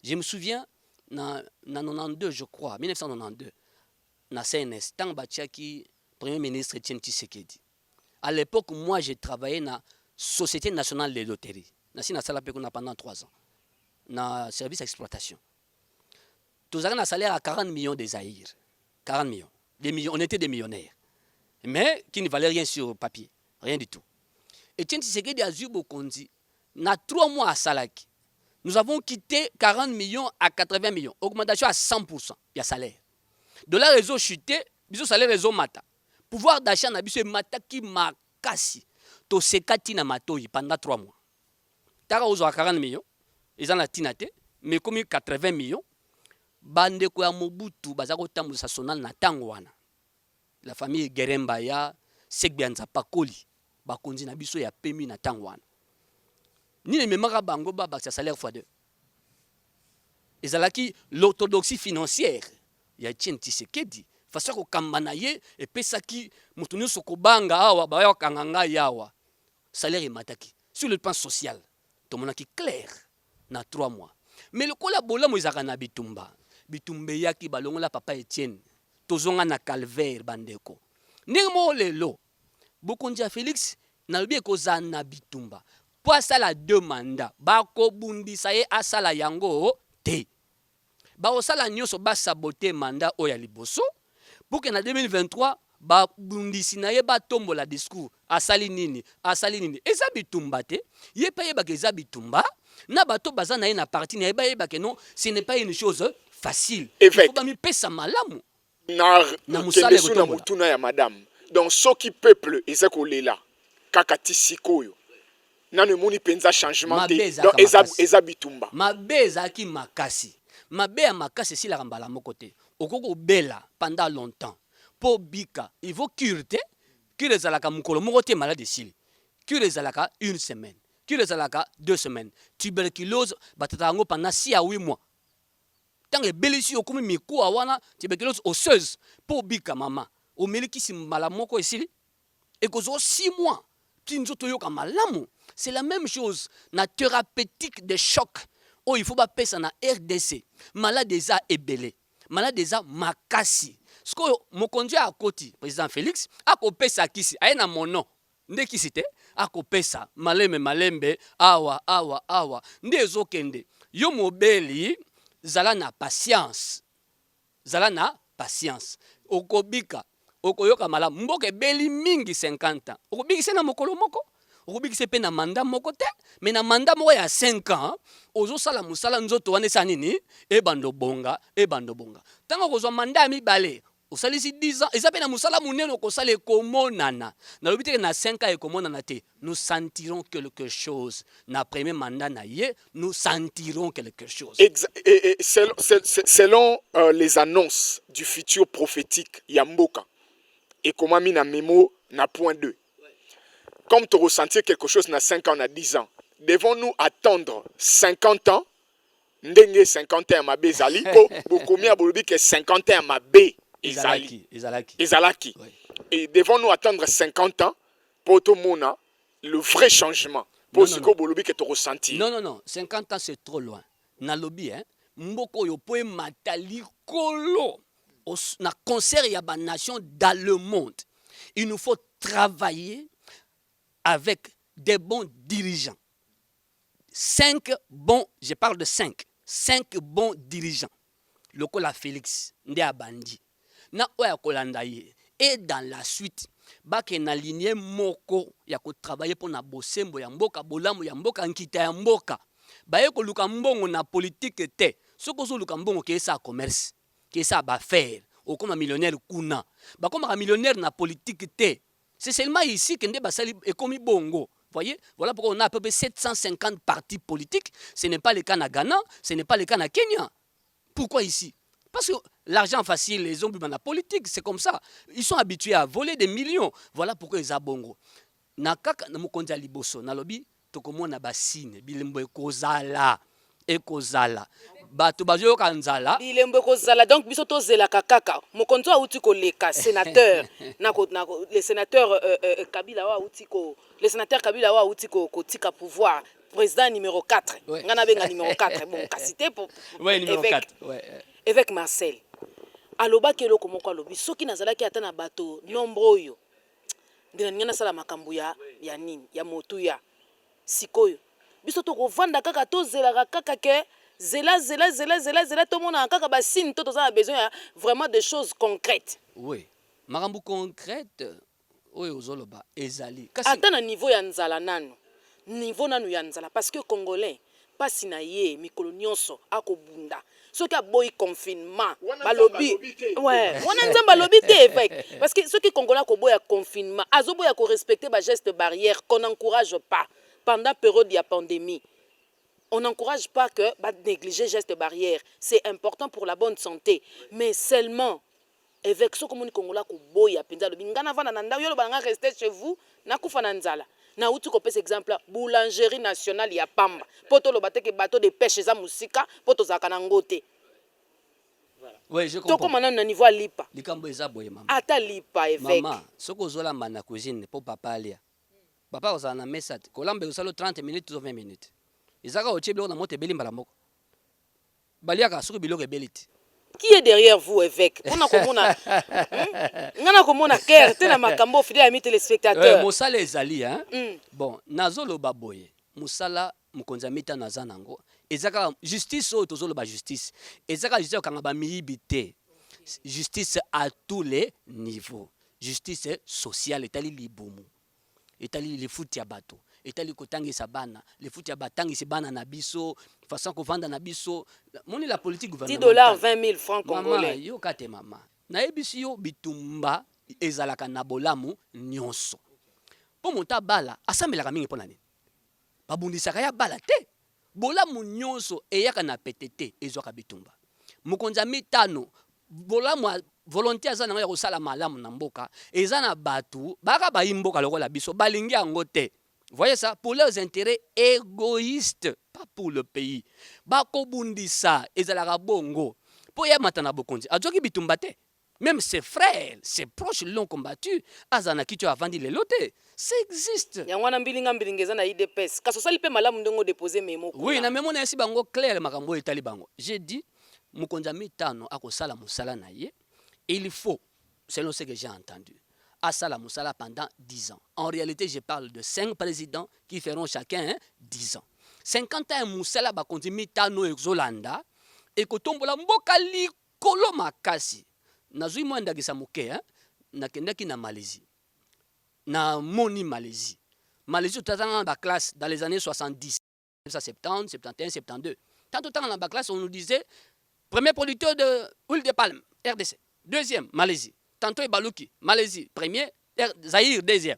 Speaker 2: Je me souviens na 92 je crois 1992 na CNS tant Batiaki premier ministre Etienne Tshisekedi. À l'époque moi j'ai travaillé na Société nationale des loteries. Na sina sala pe pendant 3 ans. Na service d'exploitation. Tous avons un salaire à 40 millions de Zaïre. 40 millions. On était des millionnaires. Mais qui ne valaient rien sur papier. Rien du tout. Etienne Tshisekedi a eu beaucoup dit. Na 3 mois à Salaki. Nous avons quitté 40 millions à 80 millions. Augmentation à 100%. Il y a salaire. De la réseau chuté, biso salaire réseau mata. Pouvoir d'achat na biso mata qui makasi. To sekati na matoi pendant 3 mois. Tara ozo à 40 millions. Ils en ont tinate. Mais comme 80 millions. Bande ko ya Mobutu bazako tambusa sonal na tango wana. La famille Geremba ya Sekbianza Pakoli bakonzi na biso ya pemi na tango wana. Ni ne memaka bango ba sa salaire x2. Ezalaki l'orthodoxie financière ya Etienne Tshisekedi façon ko kambana ye et pesaki mutu nyonso ko banga awa ba ya kanganga yawa. Salaire e mataki sur le plan social. To monaki clair na 3 mois. Mais le collabola moizaka na bitumba. Bitumbe yaki balongola papa Etienne tozonga na calvaire bandeko ndemo lelo bokonja Félix na lobi ekozana na bitumba po asala 2 mandats bako bundisa ye asala yango te ba osala nyonso ba saboter mandat oya liboso pour que na 2023 ba bundisi na ye ba tombola discours asali nini eza bitumba te ye pa ye ba keza bitumba na bato baza na ye na parti na ye ba ye ba que non ce n'est pas une chose facile. Il faut pas me pesa malamu.
Speaker 1: Na mutuna ya madame. Donc ceux qui peuple ezako lela kakati sikoyo. Na ne moni penza changement te. Donc eza bitumba.
Speaker 2: Mabeza ki makasi. Mabe makasi si la rambala moko te. Okoko bela pendant longtemps. Po bika, il faut curte. Cure ezalaka mukolo moko te malade sili. Cure ezalaka 1 semaine. Cure ezalaka 2 semaines. Tuberculose batata ngo pendant 6 à 8 mois. Tant que belisi okumi miku awana tuberculose osseuse pour bika mama o meliki simbala moko esili et kozo 6 mois tinzoto yoka malamu. C'est la même chose na thérapeutique de choc. Oh il faut pas pesa na RDC malade eza ebele malade eza makasi sko mokonzi akoti président Félix akopesa kisi ayena mono nde kisi te akopesa malembe awa nde ezokende yo mobeli zala na patience. Okobika, okoyoka mala mboke beli mingi 50 ans. Okobiki se na mokolo moko, okobiki se pe na mandat moko te, mais na mandat moko ya 5 ans, ozo sala musala nzoto wane sa nini, e bando bonga. Tango kozwa mandat mibale, osalisi 10 ans, eza pe na musala munene okosala ekomonana. Na lobite ke na 5 ans ekomonana te, nous sentirons quelque chose. Na premier mandat na ye, nous sentirons quelque chose.
Speaker 1: Selon les annonces du futur prophétique Yamboka, et comment mis na mémo na point 2. Comme tu ressentir quelque chose na 5 ans, na 10 ans, devons-nous attendre 50 ans? Ndenge 50 ans ma bezali, beaucoup mieux à que 50 ans ma bé. Ezalaki. Et devons-nous attendre 50 ans pour tout le monde le vrai changement. Pour ce que Bolobi que tu ressenti.
Speaker 2: Non, non, non. 50 ans, c'est trop loin. Na lobby, hein. Mboko yo poe matali kolo. Na concert, il y a des nations dans le monde. Il nous faut travailler avec des bons dirigeants. 5 bons, je parle de 5 bons dirigeants. Lokola Félix, Ndé Abandi. Na oya kolanda ye. Et dans la suite, bake na lignée moko ya ko travailler pour na bosembo ya mboka, bolamu ya mboka, nkita ya mboka. Baye ko luka mbongo na politique te. Soko zo luka mbongo ke sa commerce, ke sa ba faire. Au comme un millionnaire kuna. Ba comme un millionnaire na politique te. C'est seulement ici que Ndé Basali est comme bongo. Voyez, voilà pourquoi on a à peu près 750 partis politiques. Ce n'est pas le cas na Ghana, ce n'est pas le cas na Kenya. Pourquoi ici? Parce que l'argent facile, les hommes dans la politique, c'est comme ça. Ils sont habitués à voler des millions. Voilà pourquoi ils ont bongo. Nakaka na mukonza liboso na lobi tokomona basine bilembo ekozala bato bazo kanzala
Speaker 3: bilembo ekozala donc biso tozela kaka mokonzo auti koleka sénateur le sénateur Kabila wa auti ko le sénateur Kabila wa auti ko tika pouvoir président numéro 4 ngana benga numéro 4 bon cité pour
Speaker 2: ouais numéro 4 ouais
Speaker 3: avec Marcel aloba kelo komoko alobi soki nazalaki ata na bato nombre oyo ndina ngana sala makambo ya nini ya motuya sikoyo biso to kovanda kaka tozela kaka ke zela tout le monde a kaka basine to toza besoin vraiment de choses concrètes.
Speaker 2: Oui makambo concrète oyo ozoloba ezali
Speaker 3: kasi ata na niveau ya nzala nanu niveau nanu ya nzala parce que congolais pasi na ye mikolo nyonso akobunda soki aboyi confinement balobi ouais wana nzamba lobi te évêque parce que soki congolais akoboya confinement azoboya ko respecter ba geste barrière qu'on n'encourage pas pendant période de pandémie. On n'encourage pas que négliger gestes barrières. C'est important pour la bonne santé. Mais seulement, avec ce que nous Congolais koboya penza lobi ngana vana nanda yo banga rester chez vous na kufa na nzala. Na utu ko pese exemple boulangerie nationale ya Pamba. Poto lo bateke bateau de pêche za musika poto za kana ngote.
Speaker 2: Voilà. Oui, je comprends.
Speaker 3: Toko mana na niveau lipa.
Speaker 2: Likambo eza boye mama.
Speaker 3: Ata lipa évêque.
Speaker 2: Maman, soko zola mana cuisine pour papa alia. Papa ozana mesa kolamba osalo 30 minutes ou 20 minutes. Izaka otie biloko na moto ebeli mbala moko. Baliaka soki biloko ebeliti.
Speaker 3: Qui est derrière vous évêque? On a comme on a ngana comme on a cœur te na makambo fidèle ami téléspectateurs.
Speaker 2: Mosala ezali hein. Bon, nazolo baboye. Mosala mukonza mita nazanango. Ezaka justice o tozolo ba justice. Ezaka justice kanga ba miyibite. Justice à tous les niveaux. Justice sociale etali libomu. Etali le foot ya bato. Etali kotangisa bana, le foot ya batangisi bana na biso, façon ko vanda na biso. Moni la politique gouvernementale. $10 20 000 francs congolais. Mama, yo kate mama. Na ebisi yo bitumba ezalaka na bolamu nyonso. Po monta bala, asambelaka mingi pona nini? Babundisaka ya bala te. Bolamu nyonso eyaka na PTT ezwaka bitumba. Mukonza mitano bolamu volonté azana ya kosala malamu na mboka ezana batu baka ba imboka lokola biso balingi yango te. Voyez ça, pour leurs intérêts égoïstes, pas pour le pays. Bako bundisa ezalaka bongo. Po ya matana bokonzi azoki bitumba te. Même ses frères, ses proches l'ont combattu. Azana kitu avandi le lote. Ça existe.
Speaker 3: Yangwana mbilinga mbilingeza na IDPS. Kaso sali pe malamu ndongo déposer memo.
Speaker 2: Oui, na memo na yesi bango clair makambo etali bango. J'ai dit mukonza mitano akosala musala na ye. Il faut, selon ce que j'ai entendu, à Sala Moussala pendant 10 ans. En réalité, je parle de 5 présidents qui feront chacun 10 ans. 50 ans, Moussala va continuer Tano et Zolanda et Kotombola Mbokali Kolo Makasi. Nazui mwanda kisa muke, na kendaki na Malaisie. Na Moni Malaisie. Malaisie, tout dans la classe dans les années 70, 1970, 71, 72. Tant au temps dans la classe, on nous disait premier producteur de huile de palme, RDC. Deuxième, Malaisie. Tantôt Baluki, Malaisie. Premier, Zaïre, deuxième.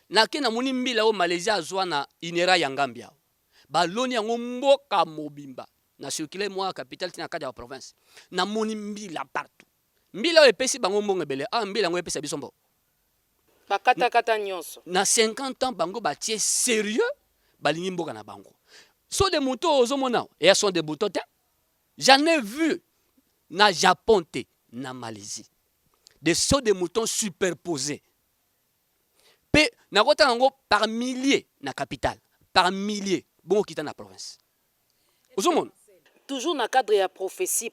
Speaker 2: Naki na muni mbila o Malaisie azwa na inera yangambia. Baloni yango mboka mobimba. Na circuler moi capitale tina kadi ya province. Na muni mbila partout. Mbila o epesi bango mbongo ebele. Ah mbila yango epesa bisombo.
Speaker 3: Bakata kata nyonso.
Speaker 2: Na 50 ans bango batie sérieux balingi mboka na bango. So de motos ozomona, et sont des motos te. J'en ai vu na Japon na Malaisie. Des sauts de moutons superposés. Pe nakota nango par milliers na capitale, par milliers bon kita na province. Ozomon
Speaker 3: toujours na cadre ya prophétie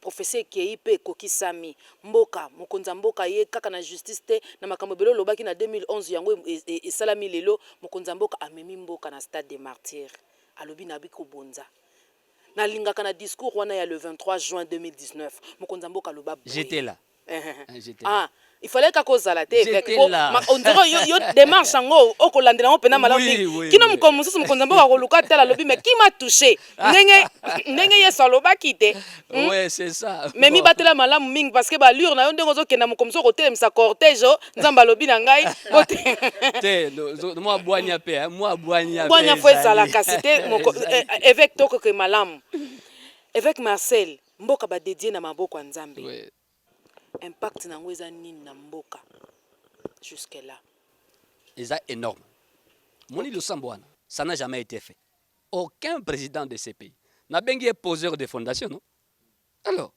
Speaker 3: qui est pe kokisami mboka mokonza mboka ye kaka na justice te na makambo belo lobaki na 2011 yango e salami lelo mokonza mboka amemi mboka na stade des martyrs alobi na biko bonza na lingaka na discours wana ya le 23 juin 2019 mokonza mboka loba
Speaker 2: j'étais là.
Speaker 3: Il fallait qu'à cause la télé. On dirait yo démarche en haut, au colandre en pena malami. Qui n'ont commencé ce qu'on a roluka tel lobby, mais qui m'a touché? Nenge ye saloba kite.
Speaker 2: Ouais, c'est ça.
Speaker 3: Mais mi batela malam ming parce que ba lure na yonde ngozo kena mo comme ça côté sa cortège, nzamba lobby na ngai.
Speaker 2: Te, moi boigna pe, moi boigna pe.
Speaker 3: Boigna foi ça la cité évêque toko que malam. Évêque Marcel, mboka ba dédié na maboko nzambe.
Speaker 2: Ouais.
Speaker 3: Impact na ngweza nini na mboka jusque là
Speaker 2: C'est énorme. Moni Lusamboana, ça n'a jamais été fait. Aucun président de ces pays n'a bien poseur de fondation, non? Alors,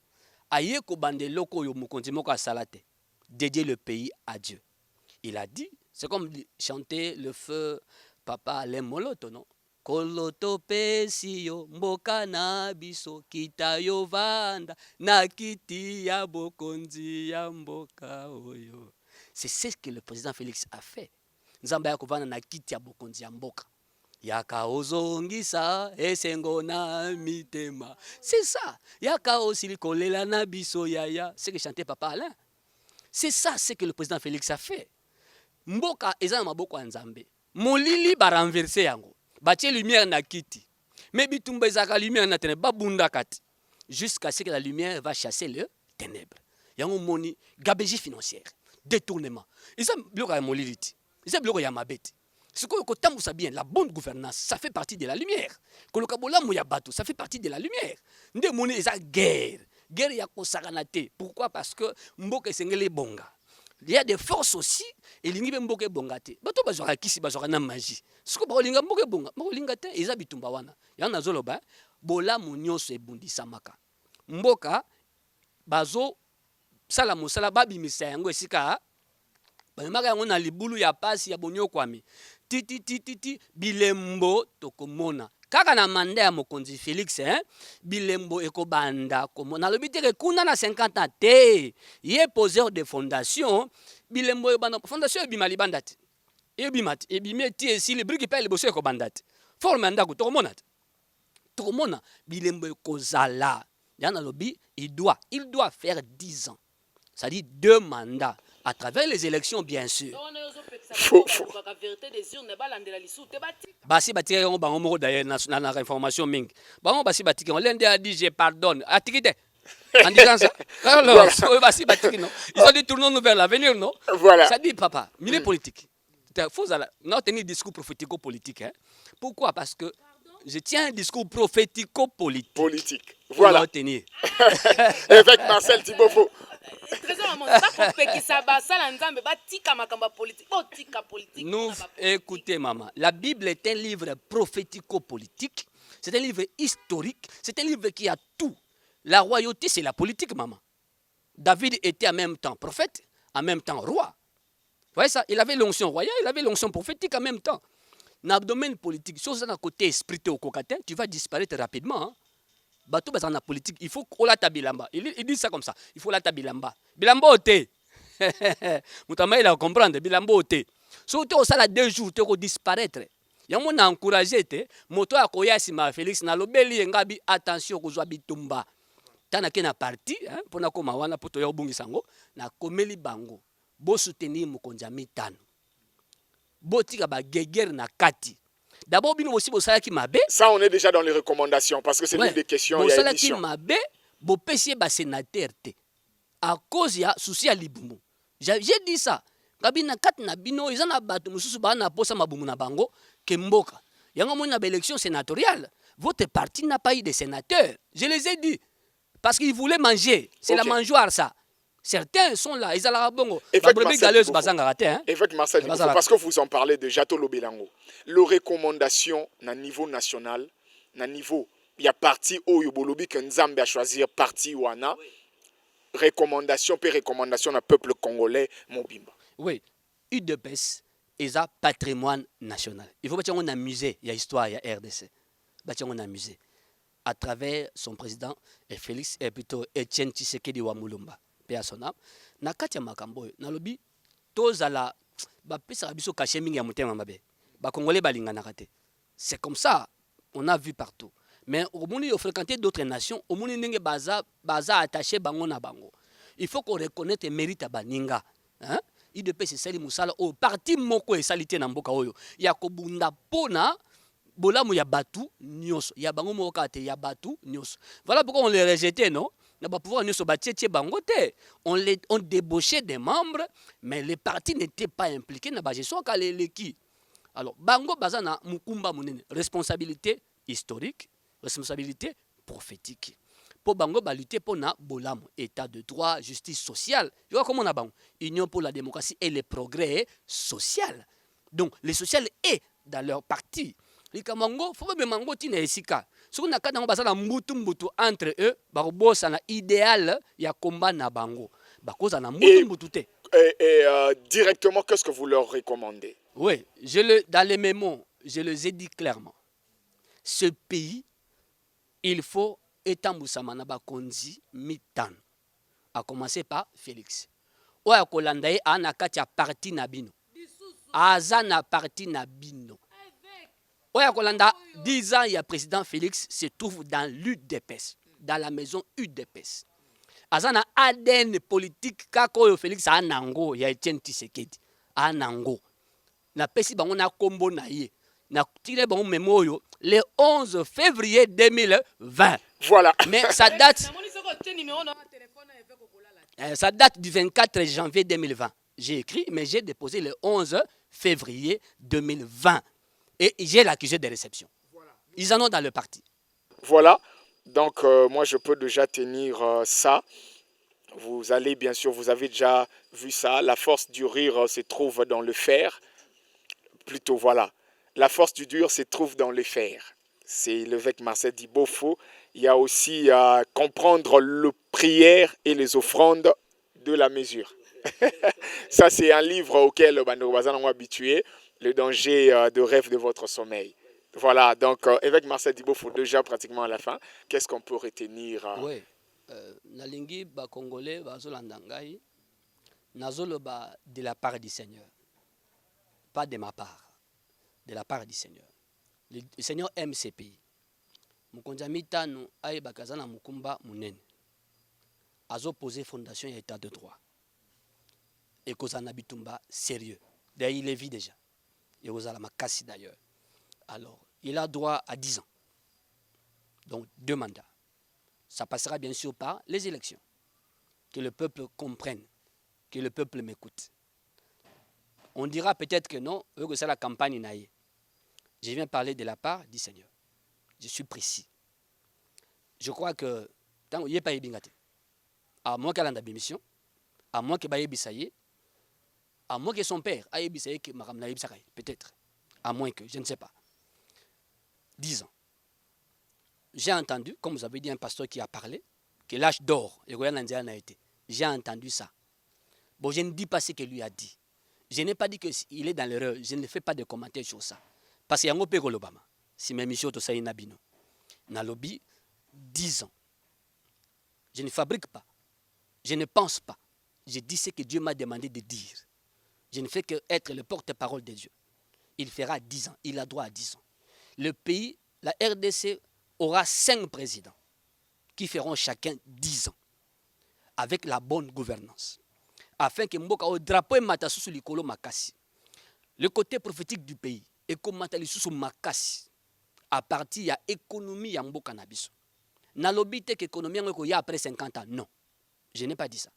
Speaker 2: aye ko bande loko yo mukonzi moko salate, dédier le pays à Dieu. Il a dit, c'est comme chanter le feu Papa Alain Moloto, non? Koloto pesi yo mboka na biso kita yo vanda na kiti ya bokonzi ya mboka oyo. C'est ce que le président Félix a fait. Nzamba ya kovanda na kiti ya bokonzi ya mboka. Yaka ozongisa esengo na mitema. C'est ça. Yaka osili kolela na biso yaya. C'est ce que chantait Papa Alain. C'est ça ce que le président Félix a fait. Mboka eza na maboko ya Nzambe. Molili ba renverser yango. Batie lumière na kiti. Mais bitumba ezaka lumière na ténèbre babunda kati. Jusqu'à ce que la lumière va chasser le ténèbre. Yango moni gabegie financière, détournement. Isa biloko ya moliliti. Isa biloko ya mabeti. Ce que tambusa bien la bonne gouvernance, ça fait partie de la lumière. Koloka bolamu ya bato, ça fait partie de la lumière. Nde moni eza guerre. Guerre ya kosakana te. Pourquoi? Parce que mboka esengeli bonga. Il y a des forces aussi et lingi mboke bongate bato bazora kisi bazora na magie siko ba linga mboke bonga moko linga te eza bitumba wana yana zoloba bola munyoso ebundisa maka mboka bazo sala musala babimisa yango esika ba yango na libulu ya pasi ya bonyo kwami titi bilembo tokomona kaka na manda ya mokonzi Félix bilembo ekobanda komona lobi te kuna na 50 ans te ye poseur de fondation bilembo ebanda fondation ebima libanda te ebimati ebimeti esi le brique pa le bosso ekobanda te forme ndako tokomona bilembo ekozala yana lobi il doit faire 10 ans, ça dit 2 mandats à travers les élections bien sûr. Basi batike ngo bango moko d'ailleurs na information mingi. Bango basi batike l'un a dit je pardonne. Atikite. En disant ça. Alors, basi batike non. Ils ont dit tournons-nous vers l'avenir non.
Speaker 1: Voilà.
Speaker 2: Ça dit papa, milieu politique. Faut non tenir discours prophético-politique Pourquoi? Parce que je tiens un discours prophético-politique.
Speaker 1: Politique. Voilà.
Speaker 2: Tenir.
Speaker 1: Évêque Marcel Thibofo.
Speaker 2: Nous, écoutez maman, la Bible est un livre prophético-politique, c'est un livre historique, c'est un livre qui a tout. La royauté, c'est la politique, maman. David était en même temps prophète, en même temps roi. Vous voyez ça? Il avait l'onction royale, il avait l'onction prophétique en même temps. Dans le domaine politique, si on a un côté esprit au cocatin, tu vas disparaître rapidement. Bato bazana na politique, il faut qu'on la tabilamba. Il dit ça comme ça. Il faut la tabilamba. Bilamba ote. Moutama il a comprendre bilamba ote. So te osala 2 jours te ko disparaître. Yango na encourager te moto akoya sima Félix na lobeli ngabi attention kozwa bitumba. Tana ke na parti pona koma wana poto ya obungisa ngo na komeli bango. Bo soutenir mokonzi ya mitano. Botika ba geger na kati. D'abord,
Speaker 1: ça, on est déjà dans les recommandations parce que c'est l'une des questions. Il y a émission.
Speaker 2: Sénateur à cause de souci à Libumu. J'ai dit ça. Kabina kat na bino izana batu mususu ba na posa mabumu na bango kemboka. Yango mona ba élection sénatoriale. Votre parti n'a pas eu de sénateurs. Je les ai dit parce qu'ils voulaient manger. C'est la mangeoire ça. Certains sont là, ils ont bongo.
Speaker 1: Évêque Marcel, parce que vous en parlez de Jato Lobelango. Les recommandations à niveau national, à niveau, il y a parti où Yobolobi que Nzambe a choisi parti Wana. Recommandation, puis recommandation au peuple congolais, Mobimba.
Speaker 2: Oui, UDPS eza patrimoine national. Il faut que on a musée, il y a histoire, il y a RDC. On a musée à travers son président Félix et plutôt Etienne Tshisekedi wa Mulumba. Paix à son âme. Na katia makambo na lobi tozala ba pesa biso caché mingi ya mutema mabe. Ba congolais balingana kate. C'est comme ça, on a vu partout. Mais au monde il fréquenté d'autres nations, au monde ndenge baza attaché bango na bango. Il faut qu'on reconnaisse les mérites à baninga. Hein? IDP c'est sali musala au parti moko et salité na mboka oyo. Ya kobunda pona bolamu ya batu nyos. Ya bango moko te ya batu nyos. Voilà pourquoi on les rejetait, non? On va pouvoir nous battre bangote. On débauchait des membres, mais les partis n'étaient pas impliqués dans la gestion qui. Alors, bango bazana mukumba munene, responsabilité historique, responsabilité prophétique. Pour bango ba lutter pour na bolamu, état de droit, justice sociale. Tu vois comment on a bango? Union pour la démocratie et le progrès social. Donc, le social est dans leur parti. Les kamango, faut pas mango tina esika. Si on a quand on basala mbutu entre eux, barobosa na idéal ya combat na bango. Bakoza na mbutu mbutu te.
Speaker 1: Et directement, qu'est-ce que vous leur recommandez?
Speaker 2: Oui, dans les mémos, je les ai dit clairement. Ce pays, il faut étamboussama na bakonzi mitan. A commencer par Félix. Oya kolandaye ana katia parti na bino. Aza na parti na bino. Oya kolanda 10 ans, il y a président Félix se trouve dans l'UDPS, dans la maison UDPS. Azana ADN politique kako Félix anango ya Etienne Tshisekedi anango. Na pesi bango na kombo na ye. Na tire bango mémoire le 11 février 2020.
Speaker 1: Voilà.
Speaker 2: Mais ça date du 24 janvier 2020. J'ai écrit mais j'ai déposé le 11 février 2020. Et j'ai l'accusé de réception. Voilà. Ils en ont dans le parti.
Speaker 1: Voilà. Donc, moi, je peux déjà tenir ça. Vous allez, bien sûr, vous avez déjà vu ça. La force du rire se trouve dans le faire. Plutôt, voilà. La force du dur se trouve dans le faire. C'est l'évêque Marcel Dibofo. Il y a aussi à comprendre le prière et les offrandes de la mesure. Ça, c'est un livre auquel nous sommes habitués. Le danger de rêve de votre sommeil. Voilà, donc évêque Marcel Dibo, faut déjà pratiquement à la fin. Qu'est-ce qu'on peut retenir?
Speaker 2: Oui, Nalingi, ba Congolais, ba Zolandangai, Nazoloba de la part du Seigneur. Pas de ma part, de la part du Seigneur. Le Seigneur aime ces pays. Mukonjamita nous aïe bakazana mukumba munen. Azo posé fondation et état de droit. Et kozana bitumba sérieux. D'ailleurs, il est vit déjà. Et aux Alamakassi d'ailleurs. Alors, il a droit à 10 ans. Donc, 2 mandats. Ça passera bien sûr par les élections. Que le peuple comprenne, que le peuple m'écoute. On dira peut-être que non, que c'est la campagne naïe. Je viens parler de la part du Seigneur. Je suis précis. Je crois que, tant qu'il n'y a pas de à moins qu'elle ait une mission, à moins qu'il y ait une à moins que son père ait peut-être. À moins que, je ne sais pas. 10 ans. J'ai entendu, comme vous avez dit, un pasteur qui a parlé, que l'âge d'or, j'ai entendu ça. Bon, je ne dis pas ce qu'il lui a dit. Je n'ai pas dit qu'il est dans l'erreur. Je ne fais pas de commentaires sur ça. Parce qu'il y a un peu l'Obama. Si mes missions sont ça, Nabino. Dans le lobby, 10 ans. Je ne fabrique pas. Je ne pense pas. Je dis ce que Dieu m'a demandé de dire. Je ne fais qu'être le porte-parole de Dieu. Il fera 10 ans. Il a droit à 10 ans. Le pays, la RDC, aura 5 présidents qui feront chacun 10 ans avec la bonne gouvernance. Afin que Mboka au drapeau et matasusu likolo makasi. Le côté prophétique du pays est comme matalisusu makasi à partir de l'économie ya Mboka nabiso. Nalobi te qu'économie y a après 50 ans. Non. Je n'ai pas dit ça.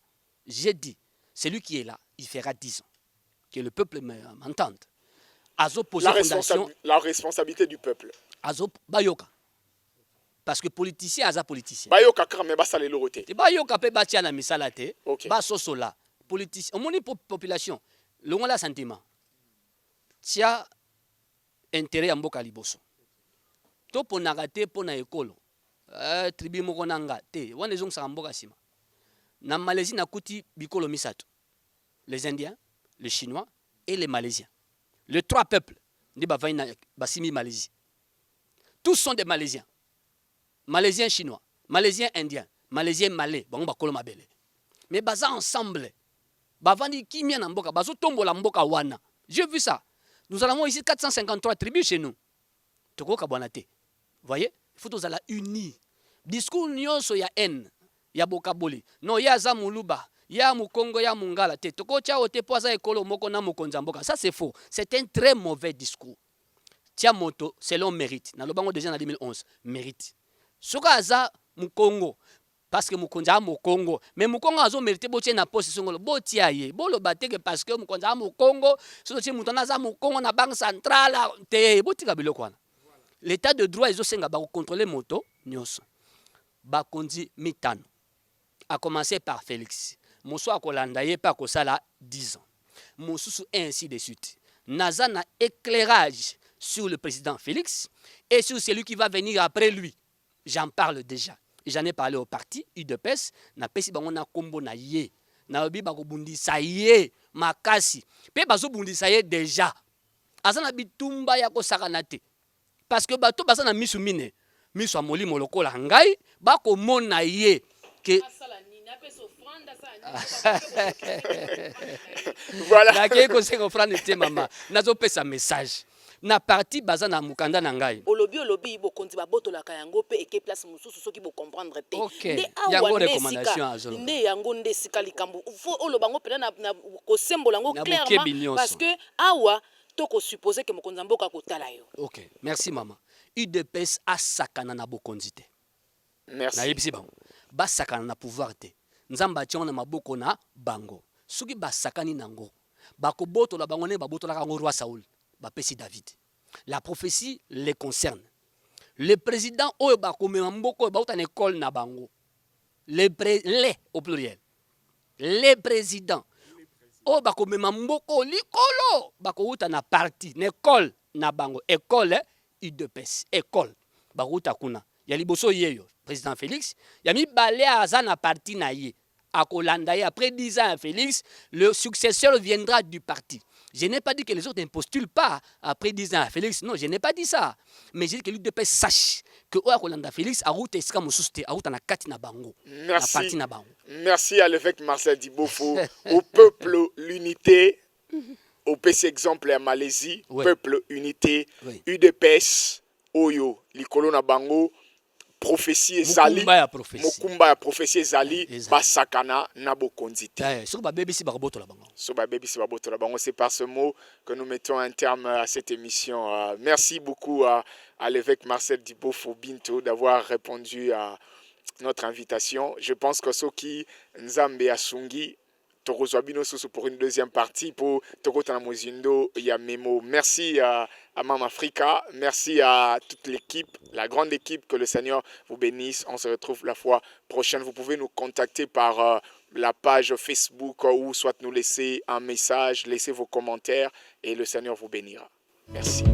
Speaker 2: J'ai dit, celui qui est là, il fera 10 ans. Que le peuple m'entende.
Speaker 1: La responsabilité du peuple.
Speaker 2: Azo bayoka. Parce que politicien, aza politicien.
Speaker 1: Bayoka kame basale lorote.
Speaker 2: Bayoka pe batia na misala te.
Speaker 1: Okay.
Speaker 2: Basosola. Politicien. On population. Le la sentiment. Tia intérêt à mboka liboso. To ponaka te pona ekolo. Tribu moko nanga te. Wana ezong sa mboka sima. Na Malaisie na kuti bikolo misato. Les Indiens, les Chinois et les Malaisiens. Les 3 peuples, Bassimi Malaisie. Tous sont des Malaisiens. Malaisiens chinois, Malaisiens indiens, Malaisiens malais, mais baza ensemble. Bavandi kimia na mboka, bazo tombo la mboka wana. J'ai vu ça. Nous avons ici 453 tribus chez nous. Toko kabwanate. Voyez? Il faut tous aller unis. Discours nyonso ya haine, ya bokaboli. Non, ya za muluba, ya mukongo, ya mungala te. Toko cha ote poza ekolo moko na mokonza mboka. Ça c'est faux. C'est un très mauvais discours. Tia moto selon mérite. Na lobango déjà en 2011, mérite. Soka aza mukongo parce que mukonza mukongo, mais mukongo azo mérité botie na position ngolo botia ye. Bolo bateke parce que mukonza mukongo, so ti mutana za mukongo na banque centrale te botika biloko wana. L'état de droit ezo senga ba contrôler moto nyonso. Ba kondi mitano. A commencer par Félix. Moso akolanda ye pa ko sala 10 ans. Mosusu ainsi de suite. Naza na éclairage sur le président Félix et sur celui qui va venir après lui. J'en parle déjà. J'en ai parlé au parti UDPS. Na pesi bango na kombo na ye. Na obi bako bundisa ye makasi. Pe bazo bundisa ye déjà. Azana bitumba ya ko sakanate. Parce que bato basa na misu mine. Misu amoli moloko la ngai bako mona ye que
Speaker 1: Voilà.
Speaker 2: Na ke ko se offrande te mama. Nazo pesa message. Na parti baza na mukanda na ngai.
Speaker 3: Olobi bo konti ba boto la kayango pe eke place mususu soki bo comprendre te.
Speaker 2: OK. Yango recommandation azolo.
Speaker 3: Nde yango nde sika likambo. Faut olobango pena na ko sembola ngo clairement parce que awa to ko supposer que mokonza mboka ko tala yo.
Speaker 2: OK. Merci maman. UDPS a sakana na bokonzi te.
Speaker 1: Merci.
Speaker 2: Na yebisi bango. Ba sakana na pouvoir te. Nzamba tion na maboko na bango. Soki ba sakani nango. Ba ko boto la bango ne ba boto la kango roi Saoul. Bapesi David. La prophétie les concerne. Le président oyo bakomema mboko bauta na école na bango. Les au pluriel. Les présidents oyo bakomema mboko likolo bakouta na parti na école na bango. École UDPS. École bakouta kuna. Ya liboso yeyo président Félix, ya mi balé aza na parti na ye. Akolanda ye après 10 ans Félix, le successeur viendra du parti. Je n'ai pas dit que les autres ne postulent pas après 10 ans à Félix. Non, je n'ai pas dit ça. Mais j'ai dit que l'UDPS sache que Oakolanda Félix a route eska mususte a route na kati na bango.
Speaker 1: Merci. Merci à l'évêque Marcel Dibofo, au peuple l'unité, au PC exemple à Malaisie, oui. Peuple unité, oui. UDPS, Oyo, Likolo na bango. Prophétie ezali mokumba ya prophétie ezali basakana na bokonzite
Speaker 2: so ba bebisi ba boto la bango
Speaker 1: c'est par ce mot que nous mettons un terme à cette émission. Merci beaucoup à l'évêque Marcel Dibofo Binto d'avoir répondu à notre invitation. Je pense que Soki Nzambe Asungi pour une deuxième partie pour Tokotana Mozindo Yamemo. Merci à Mam Africa, merci à toute l'équipe, la grande équipe, que le Seigneur vous bénisse. On se retrouve la fois prochaine. Vous pouvez nous contacter par la page Facebook ou soit nous laisser un message, laisser vos commentaires et le Seigneur vous bénira. Merci.